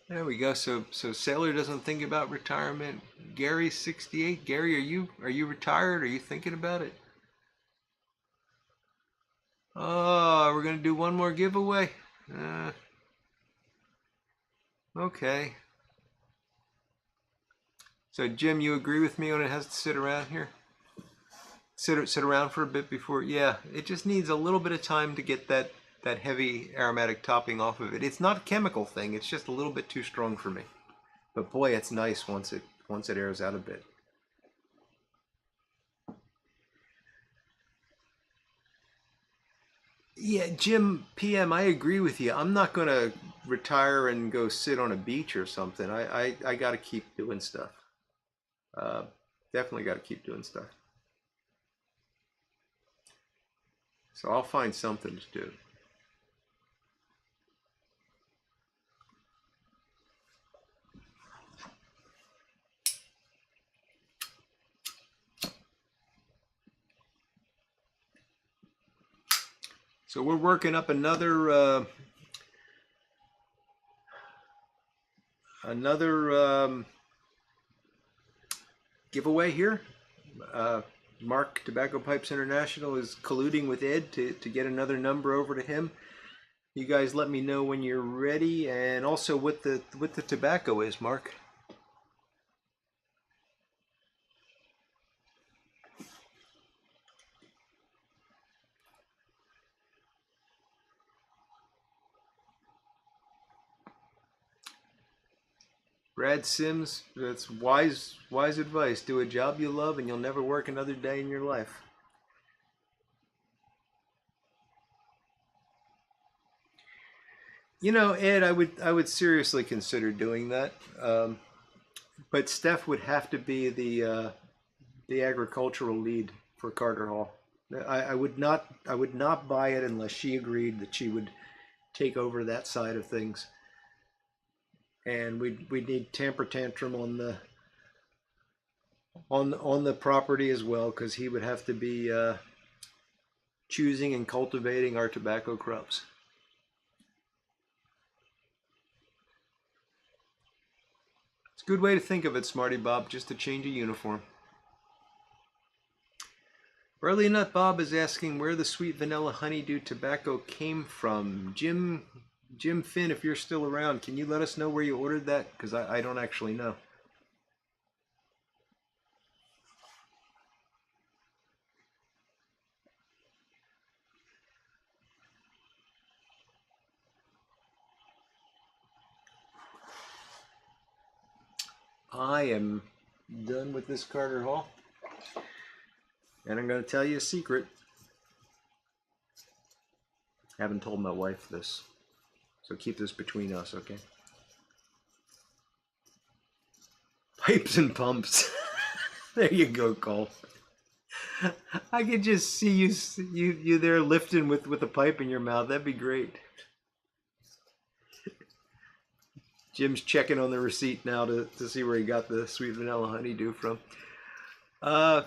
There we go. So Sailor doesn't think about retirement. Gary's 68. Gary, are you retired? Are you thinking about it? Oh, we're gonna do one more giveaway. Okay. So Jim, you agree with me when it has to sit around here? Sit around for a bit before. Yeah, it just needs a little bit of time to get that heavy aromatic topping off of it. It's not a chemical thing. It's just a little bit too strong for me. But boy, it's nice once it airs out a bit. Yeah, Jim PM, I agree with you. I'm not going to retire and go sit on a beach or something. I got to keep doing stuff. Uh, Definitely got to keep doing stuff. So I'll find something to do. So we're working up another giveaway here. Uh, Mark Tobacco Pipes International is colluding with Ed to get another number over to him. You guys let me know when you're ready, and also what the tobacco is, Mark. Brad Sims, that's wise advice. Do a job you love and you'll never work another day in your life. You know, Ed, I would seriously consider doing that. But Steph would have to be the agricultural lead for Carter Hall. I would not buy it unless she agreed that she would take over that side of things. And we'd need Tamper Tantrum on the property as well, because he would have to be choosing and cultivating our tobacco crops. It's a good way to think of it, Smarty Bob, just to change a uniform. Burley Nut Bob is asking where the sweet vanilla honeydew tobacco came from. Jim Finn, if you're still around, can you let us know where you ordered that? Because I don't actually know. I am done with this Carter Hall, and I'm going to tell you a secret. I haven't told my wife this, so keep this between us, okay? Pipes and pumps. There you go, Cole. I could just see you there lifting with a pipe in your mouth. That'd be great. Jim's checking on the receipt now to see where he got the sweet vanilla honeydew from. Uh,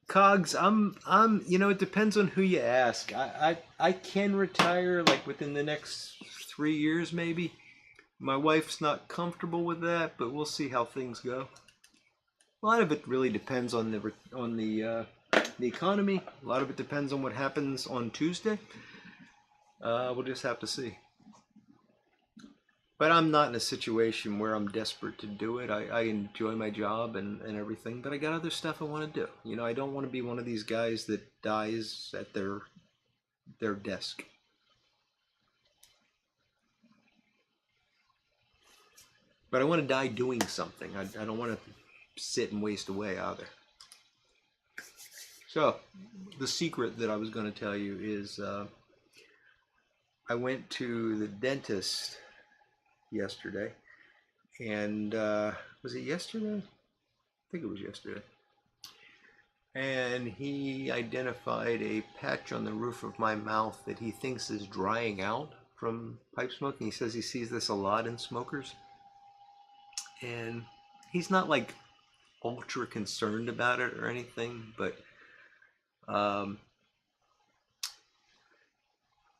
Cogs, it depends on who you ask. I can retire like within the next 3 years maybe. My wife's not comfortable with that, but we'll see how things go. A lot of it really depends on the economy. A lot of it depends on what happens on Tuesday. We'll just have to see. But I'm not in a situation where I'm desperate to do it. I enjoy my job and everything, but I got other stuff I want to do. You know, I don't want to be one of these guys that dies at their desk. But I want to die doing something. I don't want to sit and waste away either. So, the secret that I was going to tell you is I went to the dentist yesterday, and was it yesterday? I think it was yesterday. And he identified a patch on the roof of my mouth that he thinks is drying out from pipe smoking. He says he sees this a lot in smokers, and he's not like ultra concerned about it or anything, but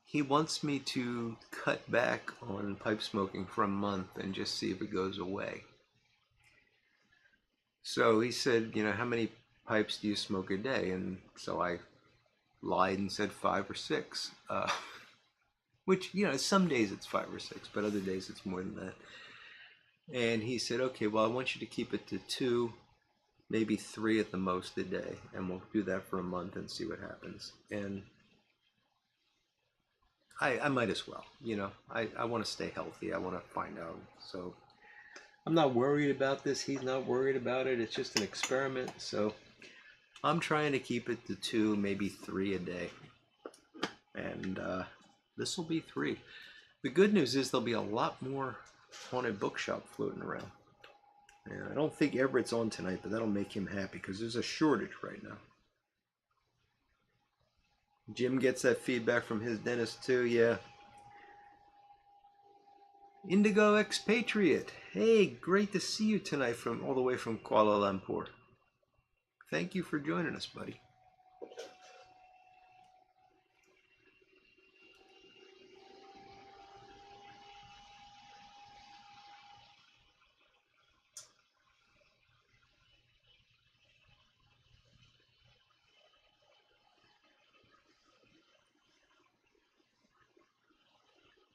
he wants me to cut back on pipe smoking for a month and just see if it goes away. So he said, how many pipes do you smoke a day? And so I lied and said 5 or 6, which, some days it's 5 or 6, but other days it's more than that. And he said, okay, well, I want you to keep it to 2, maybe 3 at the most a day, and we'll do that for a month and see what happens. And I might as well, I want to stay healthy. I want to find out. So I'm not worried about this. He's not worried about it. It's just an experiment. So I'm trying to keep it to 2, maybe 3 a day. and this will be 3. The good news is there'll be a lot more haunted bookshop floating around. And I don't think Everett's on tonight, but that'll make him happy because there's a shortage right now. Jim gets that feedback from his dentist too, yeah. Indigo Expatriate. Hey, great to see you tonight from all the way from Kuala Lumpur. Thank you for joining us, buddy.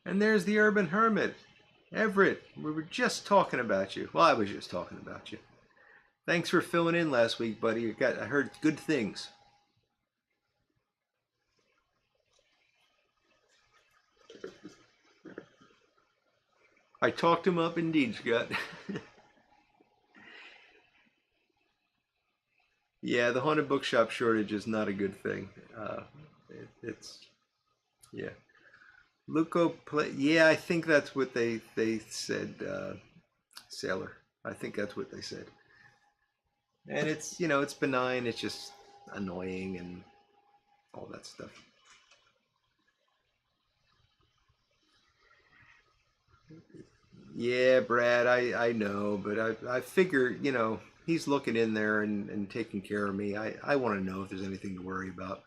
And there's the Urban Hermit. Everett, we were just talking about you. Well, I was just talking about you. Thanks for filling in last week, buddy. I heard good things. I talked him up indeed, Scott. Yeah, the haunted bookshop shortage is not a good thing. Yeah. Yeah, I think that's what they said, Sailor. I think that's what they said. And it's, it's benign. It's just annoying and all that stuff. Yeah, Brad, I know, but I figure, he's looking in there and taking care of me. I want to know if there's anything to worry about.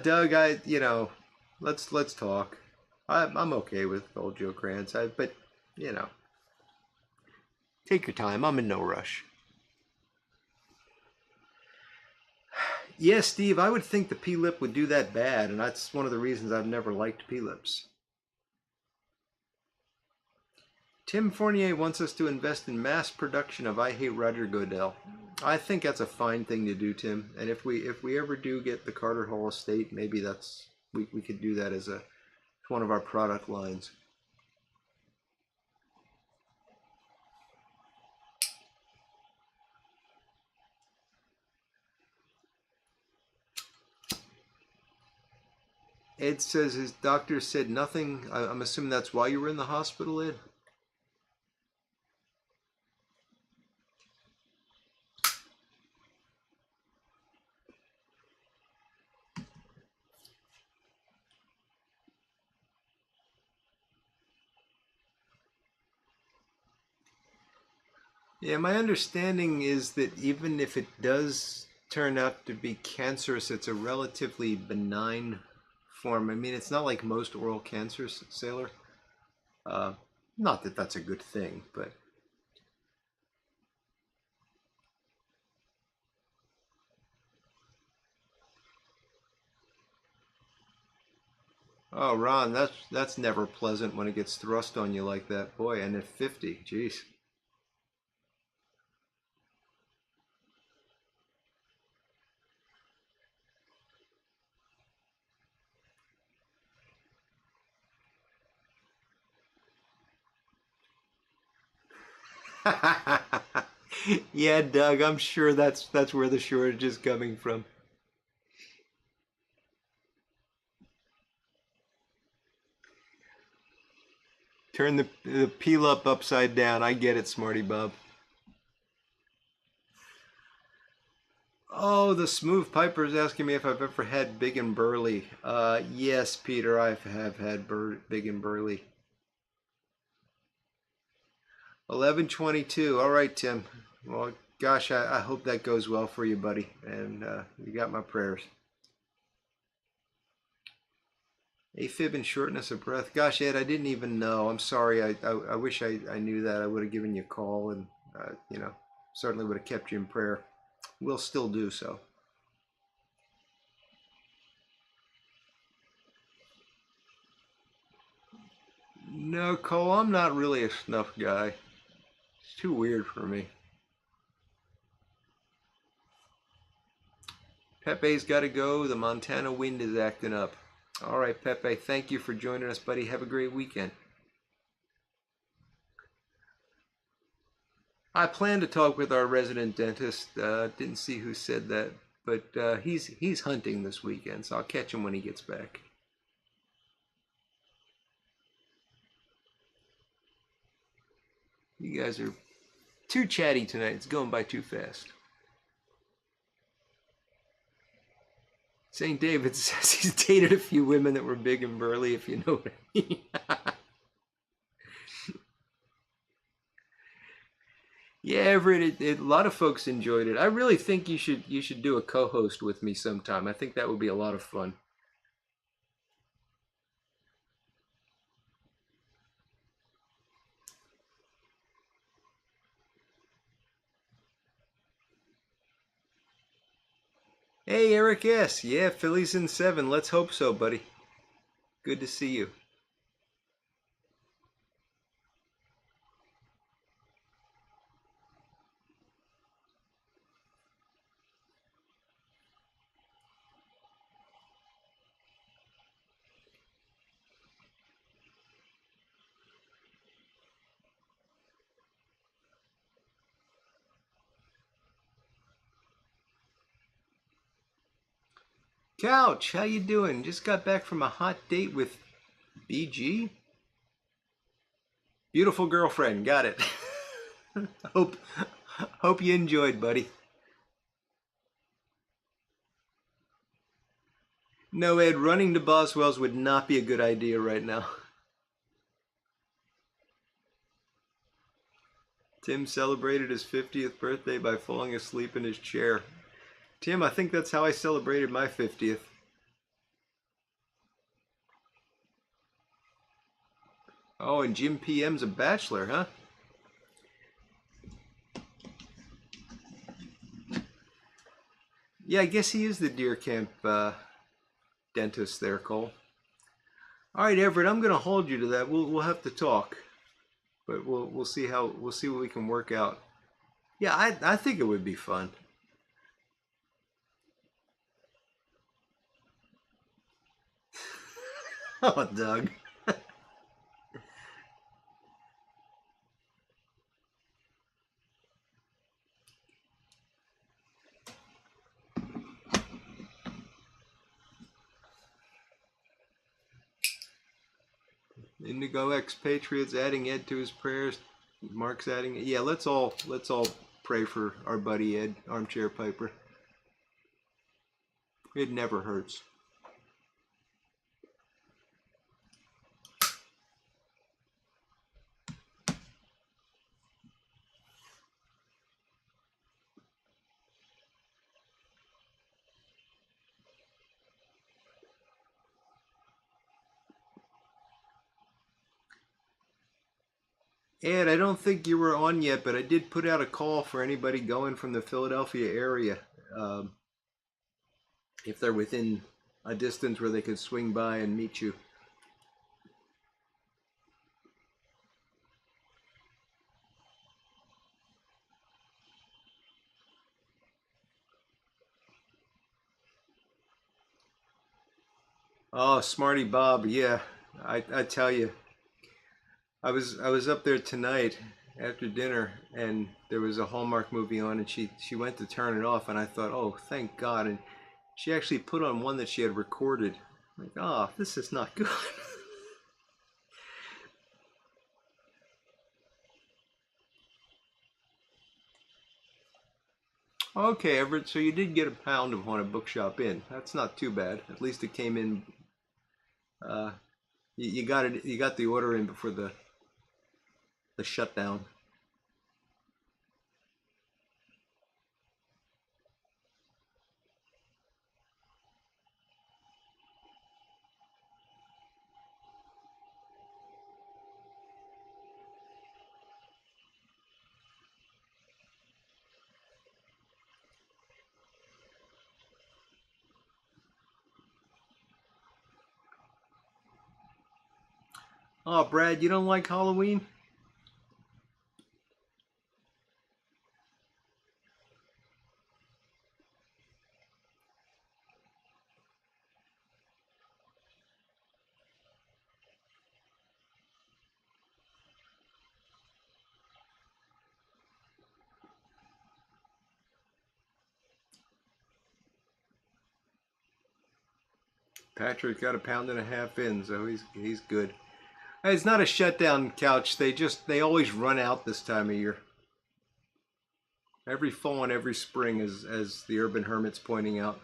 Doug, let's talk. I'm okay with old Joe Krantz, but take your time. I'm in no rush. Yeah, Steve, I would think the P-lip would do that bad, and that's one of the reasons I've never liked P-lips. Tim Fournier wants us to invest in mass production of I Hate Roger Goodell. I think that's a fine thing to do, Tim. And if we ever do get the Carter Hall estate, maybe we could do that as one of our product lines. Ed says his doctor said nothing. I'm assuming that's why you were in the hospital, Ed? Yeah, my understanding is that even if it does turn out to be cancerous, it's a relatively benign form. I mean, it's not like most oral cancers, Sailor. Uh, Not that that's a good thing, but oh, Ron, that's never pleasant when it gets thrust on you like that, boy. And at 50, jeez. Yeah, Doug, I'm sure that's where the shortage is coming from. Turn the peel up upside down. I get it, Smarty Bob. Oh, the Smooth Piper is asking me if I've ever had Big and Burly. Yes, Peter, I have had Big and Burly. 11:22. All right, Tim. Well, gosh, I hope that goes well for you, buddy. And you got my prayers. AFib and shortness of breath. Gosh, Ed, I didn't even know. I'm sorry. I wish I knew that. I would have given you a call and, certainly would have kept you in prayer. We'll still do so. No, Cole, I'm not really a snuff guy. It's too weird for me. Pepe's got to go. The Montana wind is acting up. All right, Pepe, thank you for joining us, buddy. Have a great weekend. I plan to talk with our resident dentist. Didn't see who said that, but he's hunting this weekend, so I'll catch him when he gets back. You guys are too chatty tonight. It's going by too fast. St. David says he's dated a few women that were big and burly, if you know what I mean. Yeah, Everett, a lot of folks enjoyed it. I really think you should do a co-host with me sometime. I think that would be a lot of fun. Hey, Eric S. Yeah, Phillies in 7. Let's hope so, buddy. Good to see you. Couch, how you doing? Just got back from a hot date with BG. Beautiful girlfriend. Got it. hope hope you enjoyed, buddy. No, Ed, running to Boswell's would not be a good idea right now. Tim celebrated his 50th birthday by falling asleep in his chair. Tim, I think that's how I celebrated my 50th. Oh, and Jim PM's a bachelor, huh? Yeah, I guess he is the deer camp dentist there, Cole. All right, Everett, I'm gonna hold you to that. We'll have to talk, but we'll see what we can work out. Yeah, I think it would be fun. Oh, Doug. Indigo expatriates adding Ed to his prayers. Mark's adding it. Yeah, let's all pray for our buddy Ed, Armchair Piper. It never hurts. Ed, I don't think you were on yet, but I did put out a call for anybody going from the Philadelphia area. Um, if they're within a distance where they could swing by and meet you. Oh, Smarty Bob, yeah. I tell you, I was up there tonight after dinner, and there was a Hallmark movie on, and she went to turn it off, and I thought, oh, thank God, and she actually put on one that she had recorded. I'm like, oh, this is not good. Okay, Everett, so you did get a pound of Haunted Bookshop in. That's not too bad. At least it came in. Uh, you got it. You got the order in before the shutdown. Oh, Brad, you don't like Halloween? Patrick got a pound and a half in, so he's good. It's not a shutdown couch. They always run out this time of year. Every fall and every spring, as the Urban Hermit's pointing out.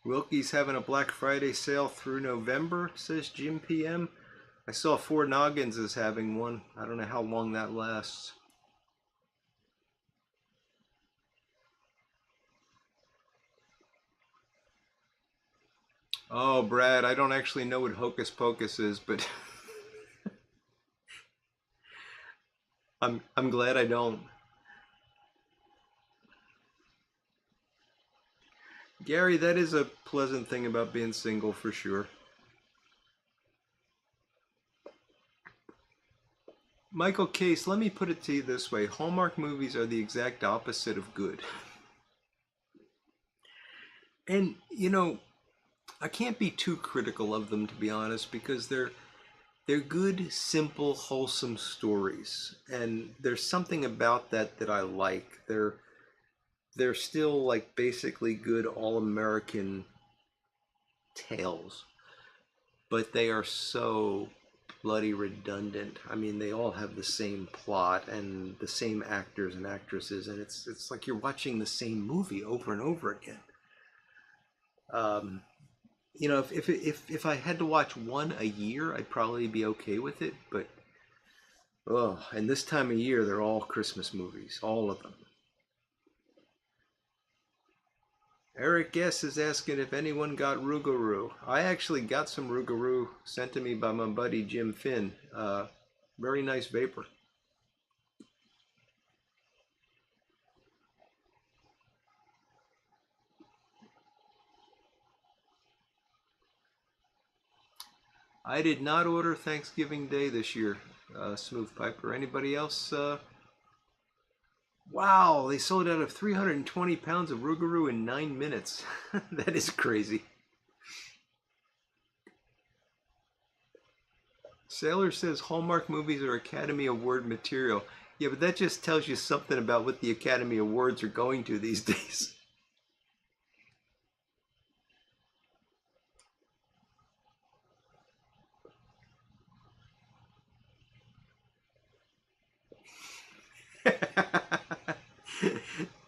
Wilkie's having a Black Friday sale through November, says Jim PM. I saw Four Noggins is having one. I don't know how long that lasts. Oh, Brad, I don't actually know what Hocus Pocus is, but I'm glad I don't. Gary, that is a pleasant thing about being single for sure. Michael Case, let me put it to you this way. Hallmark movies are the exact opposite of good. And, I can't be too critical of them, to be honest, because they're good, simple, wholesome stories. And there's something about that that I like. They're still like basically good all-American tales, but they are so bloody redundant. I mean, they all have the same plot and the same actors and actresses, and it's like you're watching the same movie over and over again. Um, if I had to watch one a year, I'd probably be okay with it. But and this time of year, they're all Christmas movies, all of them. Eric S. is asking if anyone got Rougarou. I actually got some Rougarou sent to me by my buddy Jim Finn. Very nice vapor. I did not order Thanksgiving Day this year, Smooth Piper. Anybody else? Wow, they sold out of 320 pounds of Rougarou in 9 minutes. That is crazy. Sailor says Hallmark movies are Academy Award material. Yeah, but that just tells you something about what the Academy Awards are going to these days.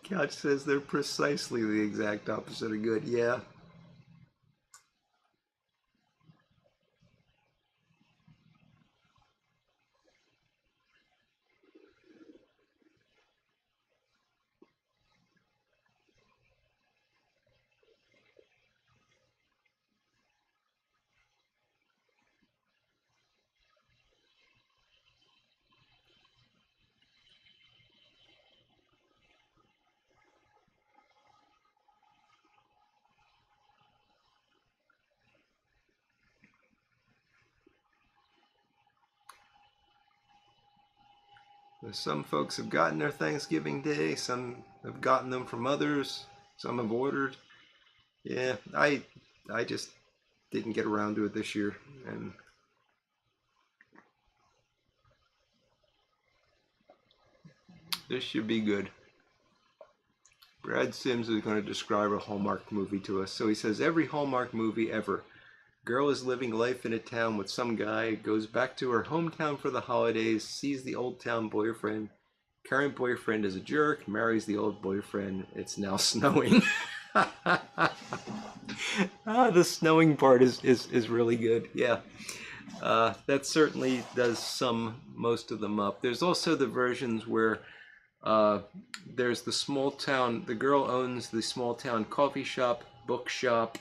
Couch says they're precisely the exact opposite of good. Yeah. Some folks have gotten their Thanksgiving Day, some have gotten them from others, some have ordered. Yeah, I just didn't get around to it this year, and this should be good. Brad Sims is going to describe a Hallmark movie to us. So he says, every Hallmark movie ever. Girl is living life in a town with some guy, goes back to her hometown for the holidays, sees the old town boyfriend. Current boyfriend is a jerk, marries the old boyfriend. It's now snowing. The snowing part is really good. Yeah. That certainly does sum most of them up. There's also the versions where there's the small town, the girl owns the small town coffee shop, bookshop,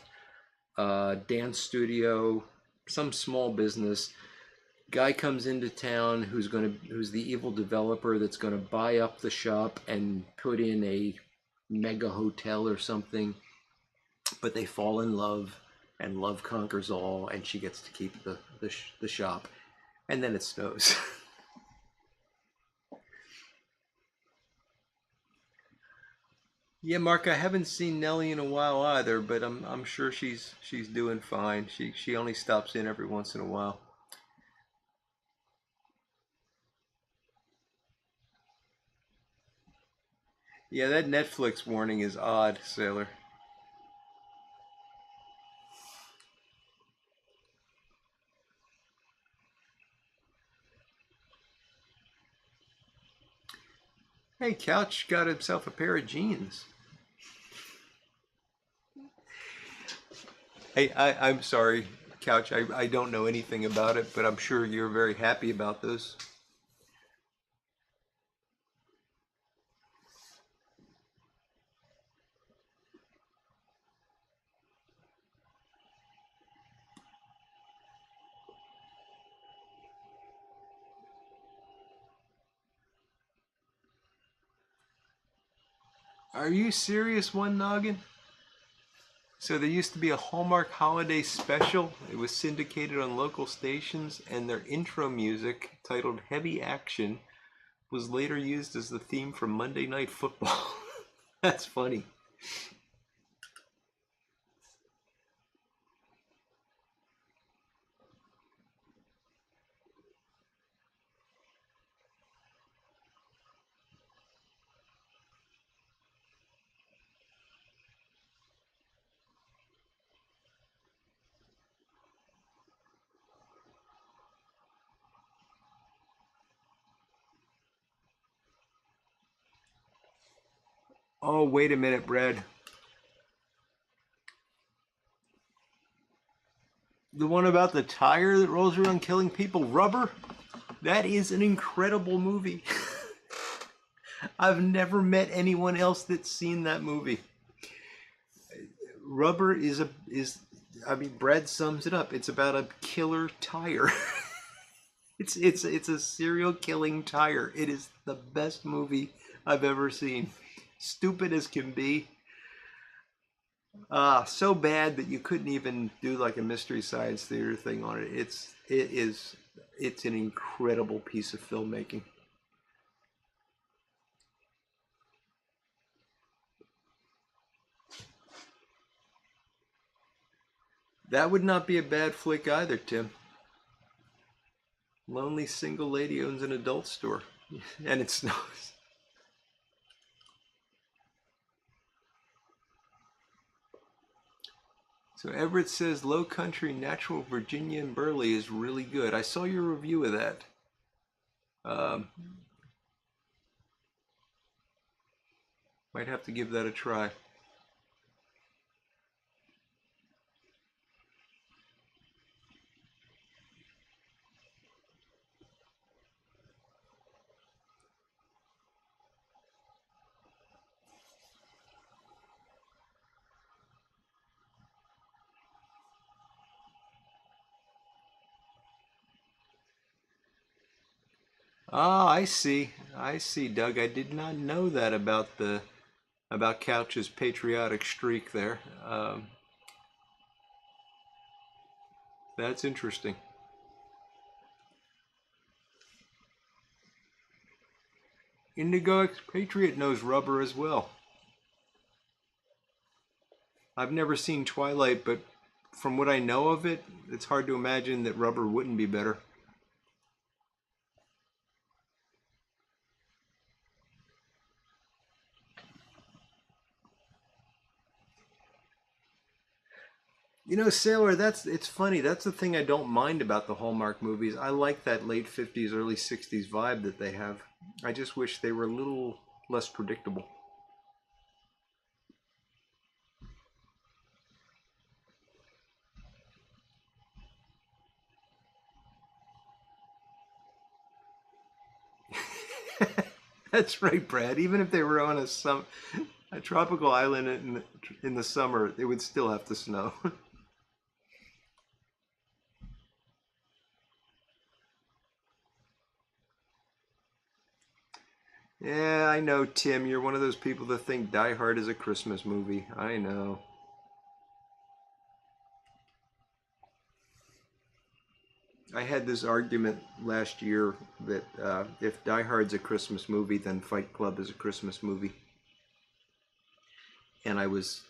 dance studio, some small business. Guy comes into town who's the evil developer that's gonna buy up the shop and put in a mega hotel or something. But they fall in love, and love conquers all, and she gets to keep the shop, and then it snows. Yeah, Mark, I haven't seen Nellie in a while either, but I'm sure she's doing fine. She only stops in every once in a while. Yeah, that Netflix warning is odd, Sailor. Hey, Couch got himself a pair of jeans. Hey, I'm sorry, Couch. I don't know anything about it, but I'm sure you're very happy about those. Are you serious, One Noggin? So there used to be a Hallmark holiday special. It was syndicated on local stations, and their intro music, titled Heavy Action, was later used as the theme for Monday Night Football. That's funny. Oh, wait a minute, Brad. The one about the tire that rolls around killing people, Rubber? That is an incredible movie. I've never met anyone else that's seen that movie. Rubber is I mean, Brad sums it up. It's about a killer tire. It's a serial killing tire. It is the best movie I've ever seen. Stupid as can be. So bad that you couldn't even do like a mystery science theater thing on it. It's an incredible piece of filmmaking. That would not be a bad flick either, Tim. Lonely single lady owns an adult store, and it snows. So Everett says Low Country Natural Virginia and Burley is really good. I saw your review of that. Um, might have to give that a try. Ah, I see. I see, Doug. I did not know that about the about Couch's patriotic streak there. That's interesting. Indigo Expatriate knows Rubber as well. I've never seen Twilight, but from what I know of it, it's hard to imagine that Rubber wouldn't be better. You know, Sailor, it's funny. That's the thing I don't mind about the Hallmark movies. I like that late 50s, early 60s vibe that they have. I just wish they were a little less predictable. That's right, Brad. Even if they were on a tropical island in the summer, it would still have to snow. Yeah, I know, Tim. You're one of those people that think Die Hard is a Christmas movie. I know. I had this argument last year that if Die Hard's a Christmas movie, then Fight Club is a Christmas movie. And I was,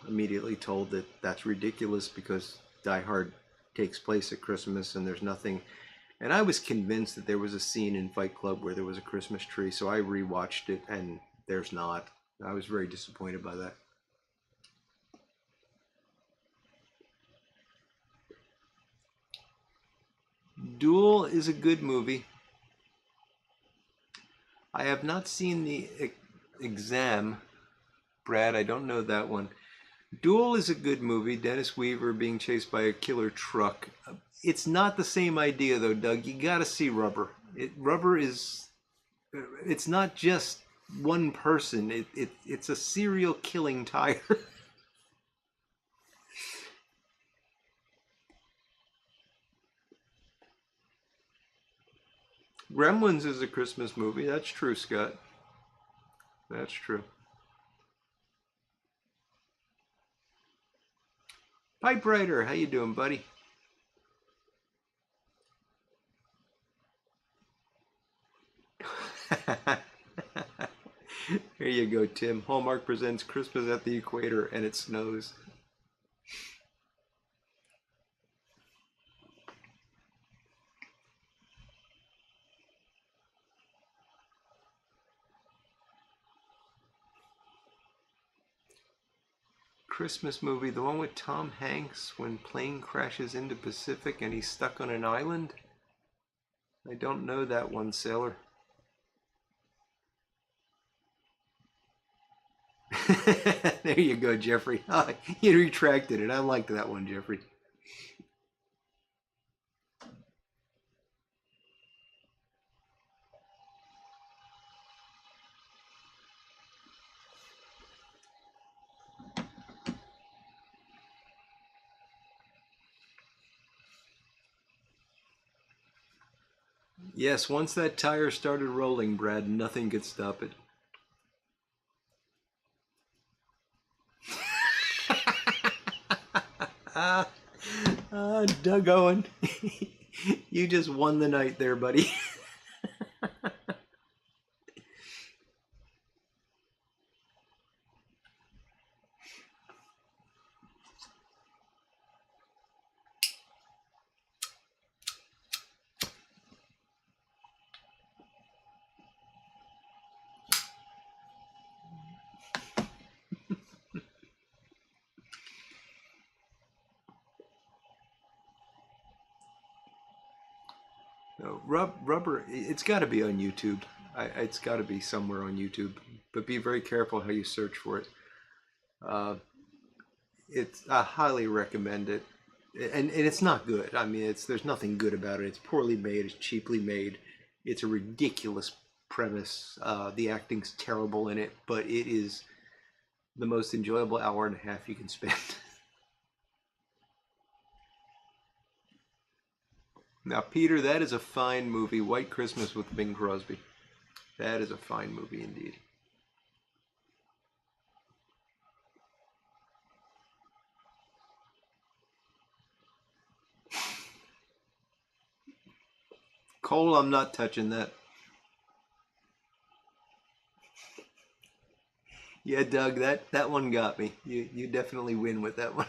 immediately told that that's ridiculous because Die Hard takes place at Christmas and there's nothing. And I was convinced that there was a scene in Fight Club where there was a Christmas tree, so I rewatched it and there's not. I was very disappointed by that. Duel is a good movie. I have not seen the exam, Brad. I don't know that one. Duel is a good movie. Dennis Weaver being chased by a killer truck. It's not the same idea though, Doug. You got to see Rubber. Rubber is. It's not just one person. It's a serial killing tire. Gremlins is a Christmas movie. That's true, Scott. That's true. Pipe Writer, how you doing, buddy? Here you go, Tim. Hallmark presents Christmas at the Equator, and it snows. Christmas movie, the one with Tom Hanks when plane crashes into Pacific and he's stuck on an island? I don't know that one, sailor. There you go, Jeffrey. Oh, you retracted it. I liked that one, Jeffrey. Yes, once that tire started rolling, Brad, nothing could stop it. Doug Owen, you just won the night there, buddy. No, Rubber, it's got to be on YouTube. It's got to be somewhere on YouTube. But be very careful how you search for it. Uh, I highly recommend it, and it's not good. I mean, there's nothing good about it. It's poorly made. It's cheaply made. It's a ridiculous premise. The acting's terrible in it, but it is the most enjoyable hour and a half you can spend. Now, Peter, that is a fine movie. White Christmas with Bing Crosby. That is a fine movie indeed. Cole, I'm not touching that. Yeah, Doug, that one got me. You definitely win with that one.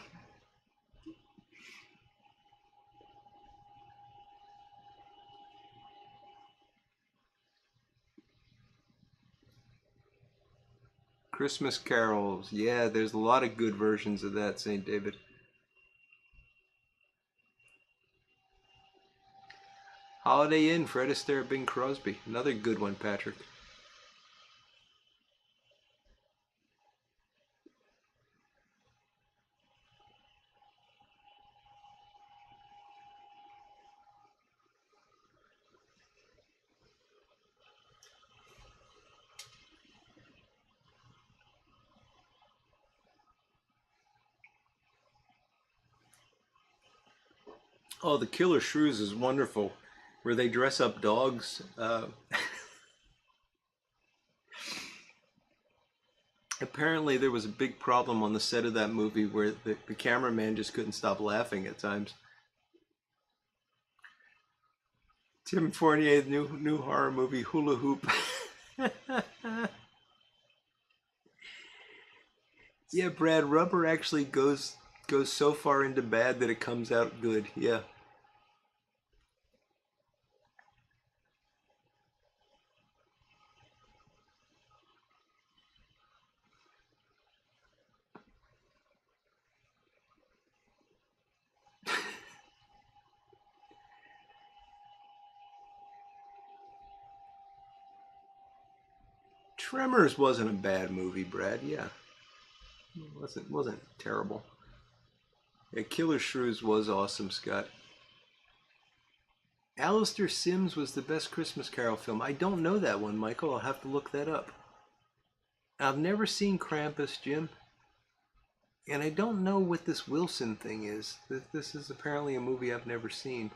Christmas carols. Yeah, there's a lot of good versions of that, St. David. Holiday Inn, Fred Astaire, Bing Crosby. Another good one, Patrick. Oh, The Killer Shrews is wonderful, where they dress up dogs. Apparently, there was a big problem on the set of that movie where the cameraman just couldn't stop laughing at times. Tim Fournier's new horror movie, Hula Hoop. Yeah, Brad, Rubber actually goes so far into bad that it comes out good. Yeah. Tremors wasn't a bad movie, Brad. Yeah, it wasn't terrible. Yeah, Killer Shrews was awesome, Scott. Alistair Sims was the best Christmas Carol film. I don't know that one, Michael. I'll have to look that up. I've never seen Krampus, Jim. And I don't know what this Wilson thing is. This is apparently a movie I've never seen.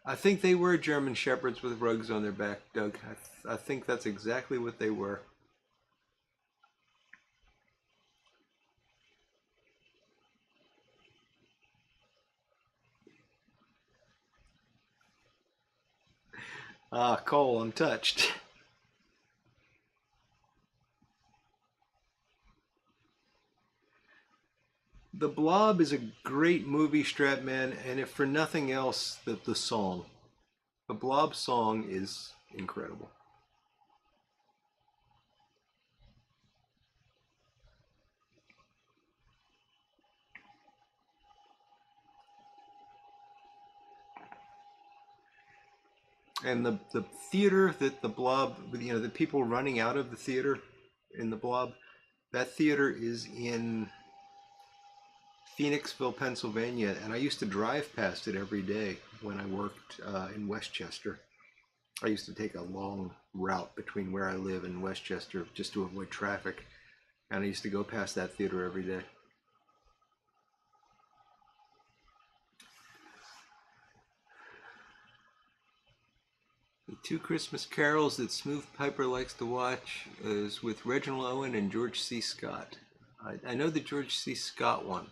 I think they were German Shepherds with rugs on their back, Doug. I think that's exactly what they were. Ah, Cole, I'm touched. The Blob is a great movie, Stratman, and if for nothing else, the song. The Blob song is incredible. And the theater that the Blob, the people running out of the theater in the Blob, that theater is in Phoenixville, Pennsylvania, and I used to drive past it every day when I worked in Westchester. I used to take a long route between where I live and Westchester just to avoid traffic, and I used to go past that theater every day. The two Christmas carols that Smooth Piper likes to watch is with Reginald Owen and George C. Scott. I know the George C. Scott one.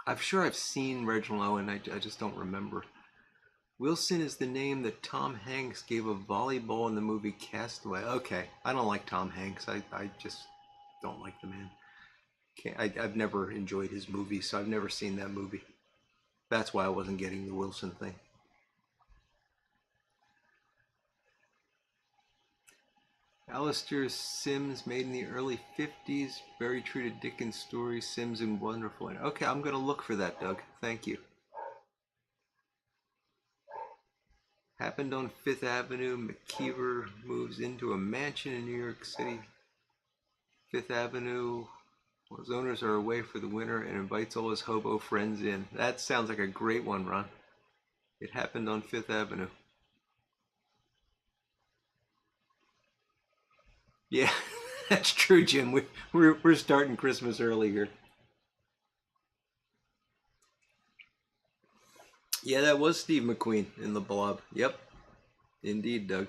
I'm sure I've seen Reginald Owen, I just don't remember. Wilson is the name that Tom Hanks gave a volleyball in the movie Castaway. Okay, I don't like Tom Hanks. I just don't like the man. I've never enjoyed his movies, so I've never seen that movie. That's why I wasn't getting the Wilson thing. Alistair Sims, made in the early 50s, very true to Dickens' story, Sims and Wonderful. Okay, I'm going to look for that, Doug. Thank you. Happened on Fifth Avenue. McKeever moves into a mansion in New York City. Fifth Avenue, his owners are away for the winter, and invites all his hobo friends in. That sounds like a great one, Ron. It happened on Fifth Avenue. Yeah, that's true, Jim. We're starting Christmas early here. Yeah, that was Steve McQueen in The Blob. Yep, indeed, Doug.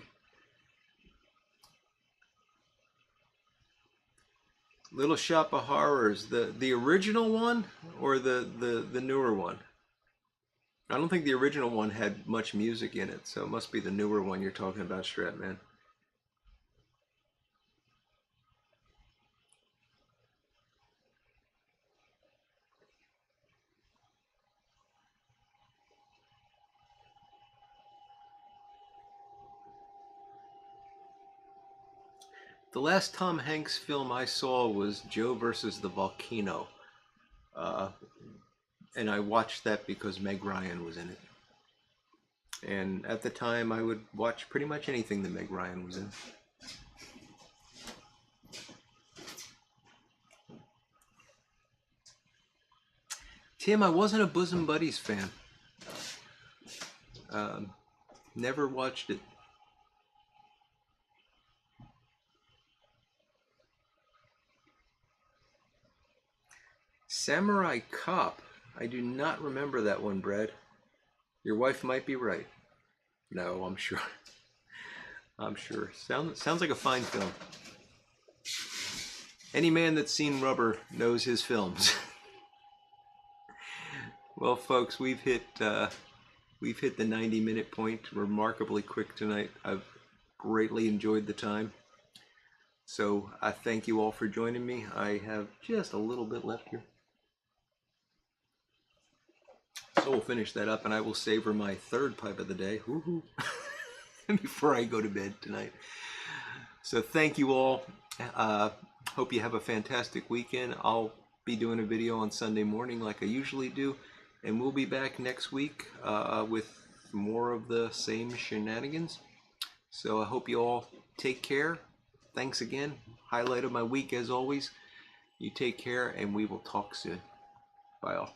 Little Shop of Horrors, the original one or the newer one? I don't think the original one had much music in it, so it must be the newer one you're talking about, Stratman. The last Tom Hanks film I saw was Joe versus the Volcano. Uh, and I watched that because Meg Ryan was in it. And at the time, I would watch pretty much anything that Meg Ryan was in. Tim, I wasn't a Bosom Buddies fan. Never watched it. Samurai Cop. I do not remember that one, Brad. Your wife might be right. No, I'm sure. I'm sure. Sounds like a fine film. Any man that's seen Rubber knows his films. Well, folks, we've hit the 90-minute point. Remarkably quick tonight. I've greatly enjoyed the time. So I thank you all for joining me. I have just a little bit left here. So we'll finish that up, and I will savor my third pipe of the day. Woohoo! Before I go to bed tonight. So thank you all. Hope you have a fantastic weekend. I'll be doing a video on Sunday morning like I usually do, and we'll be back next week with more of the same shenanigans. So I hope you all take care. Thanks again. Highlight of my week as always. You take care and we will talk soon. Bye all.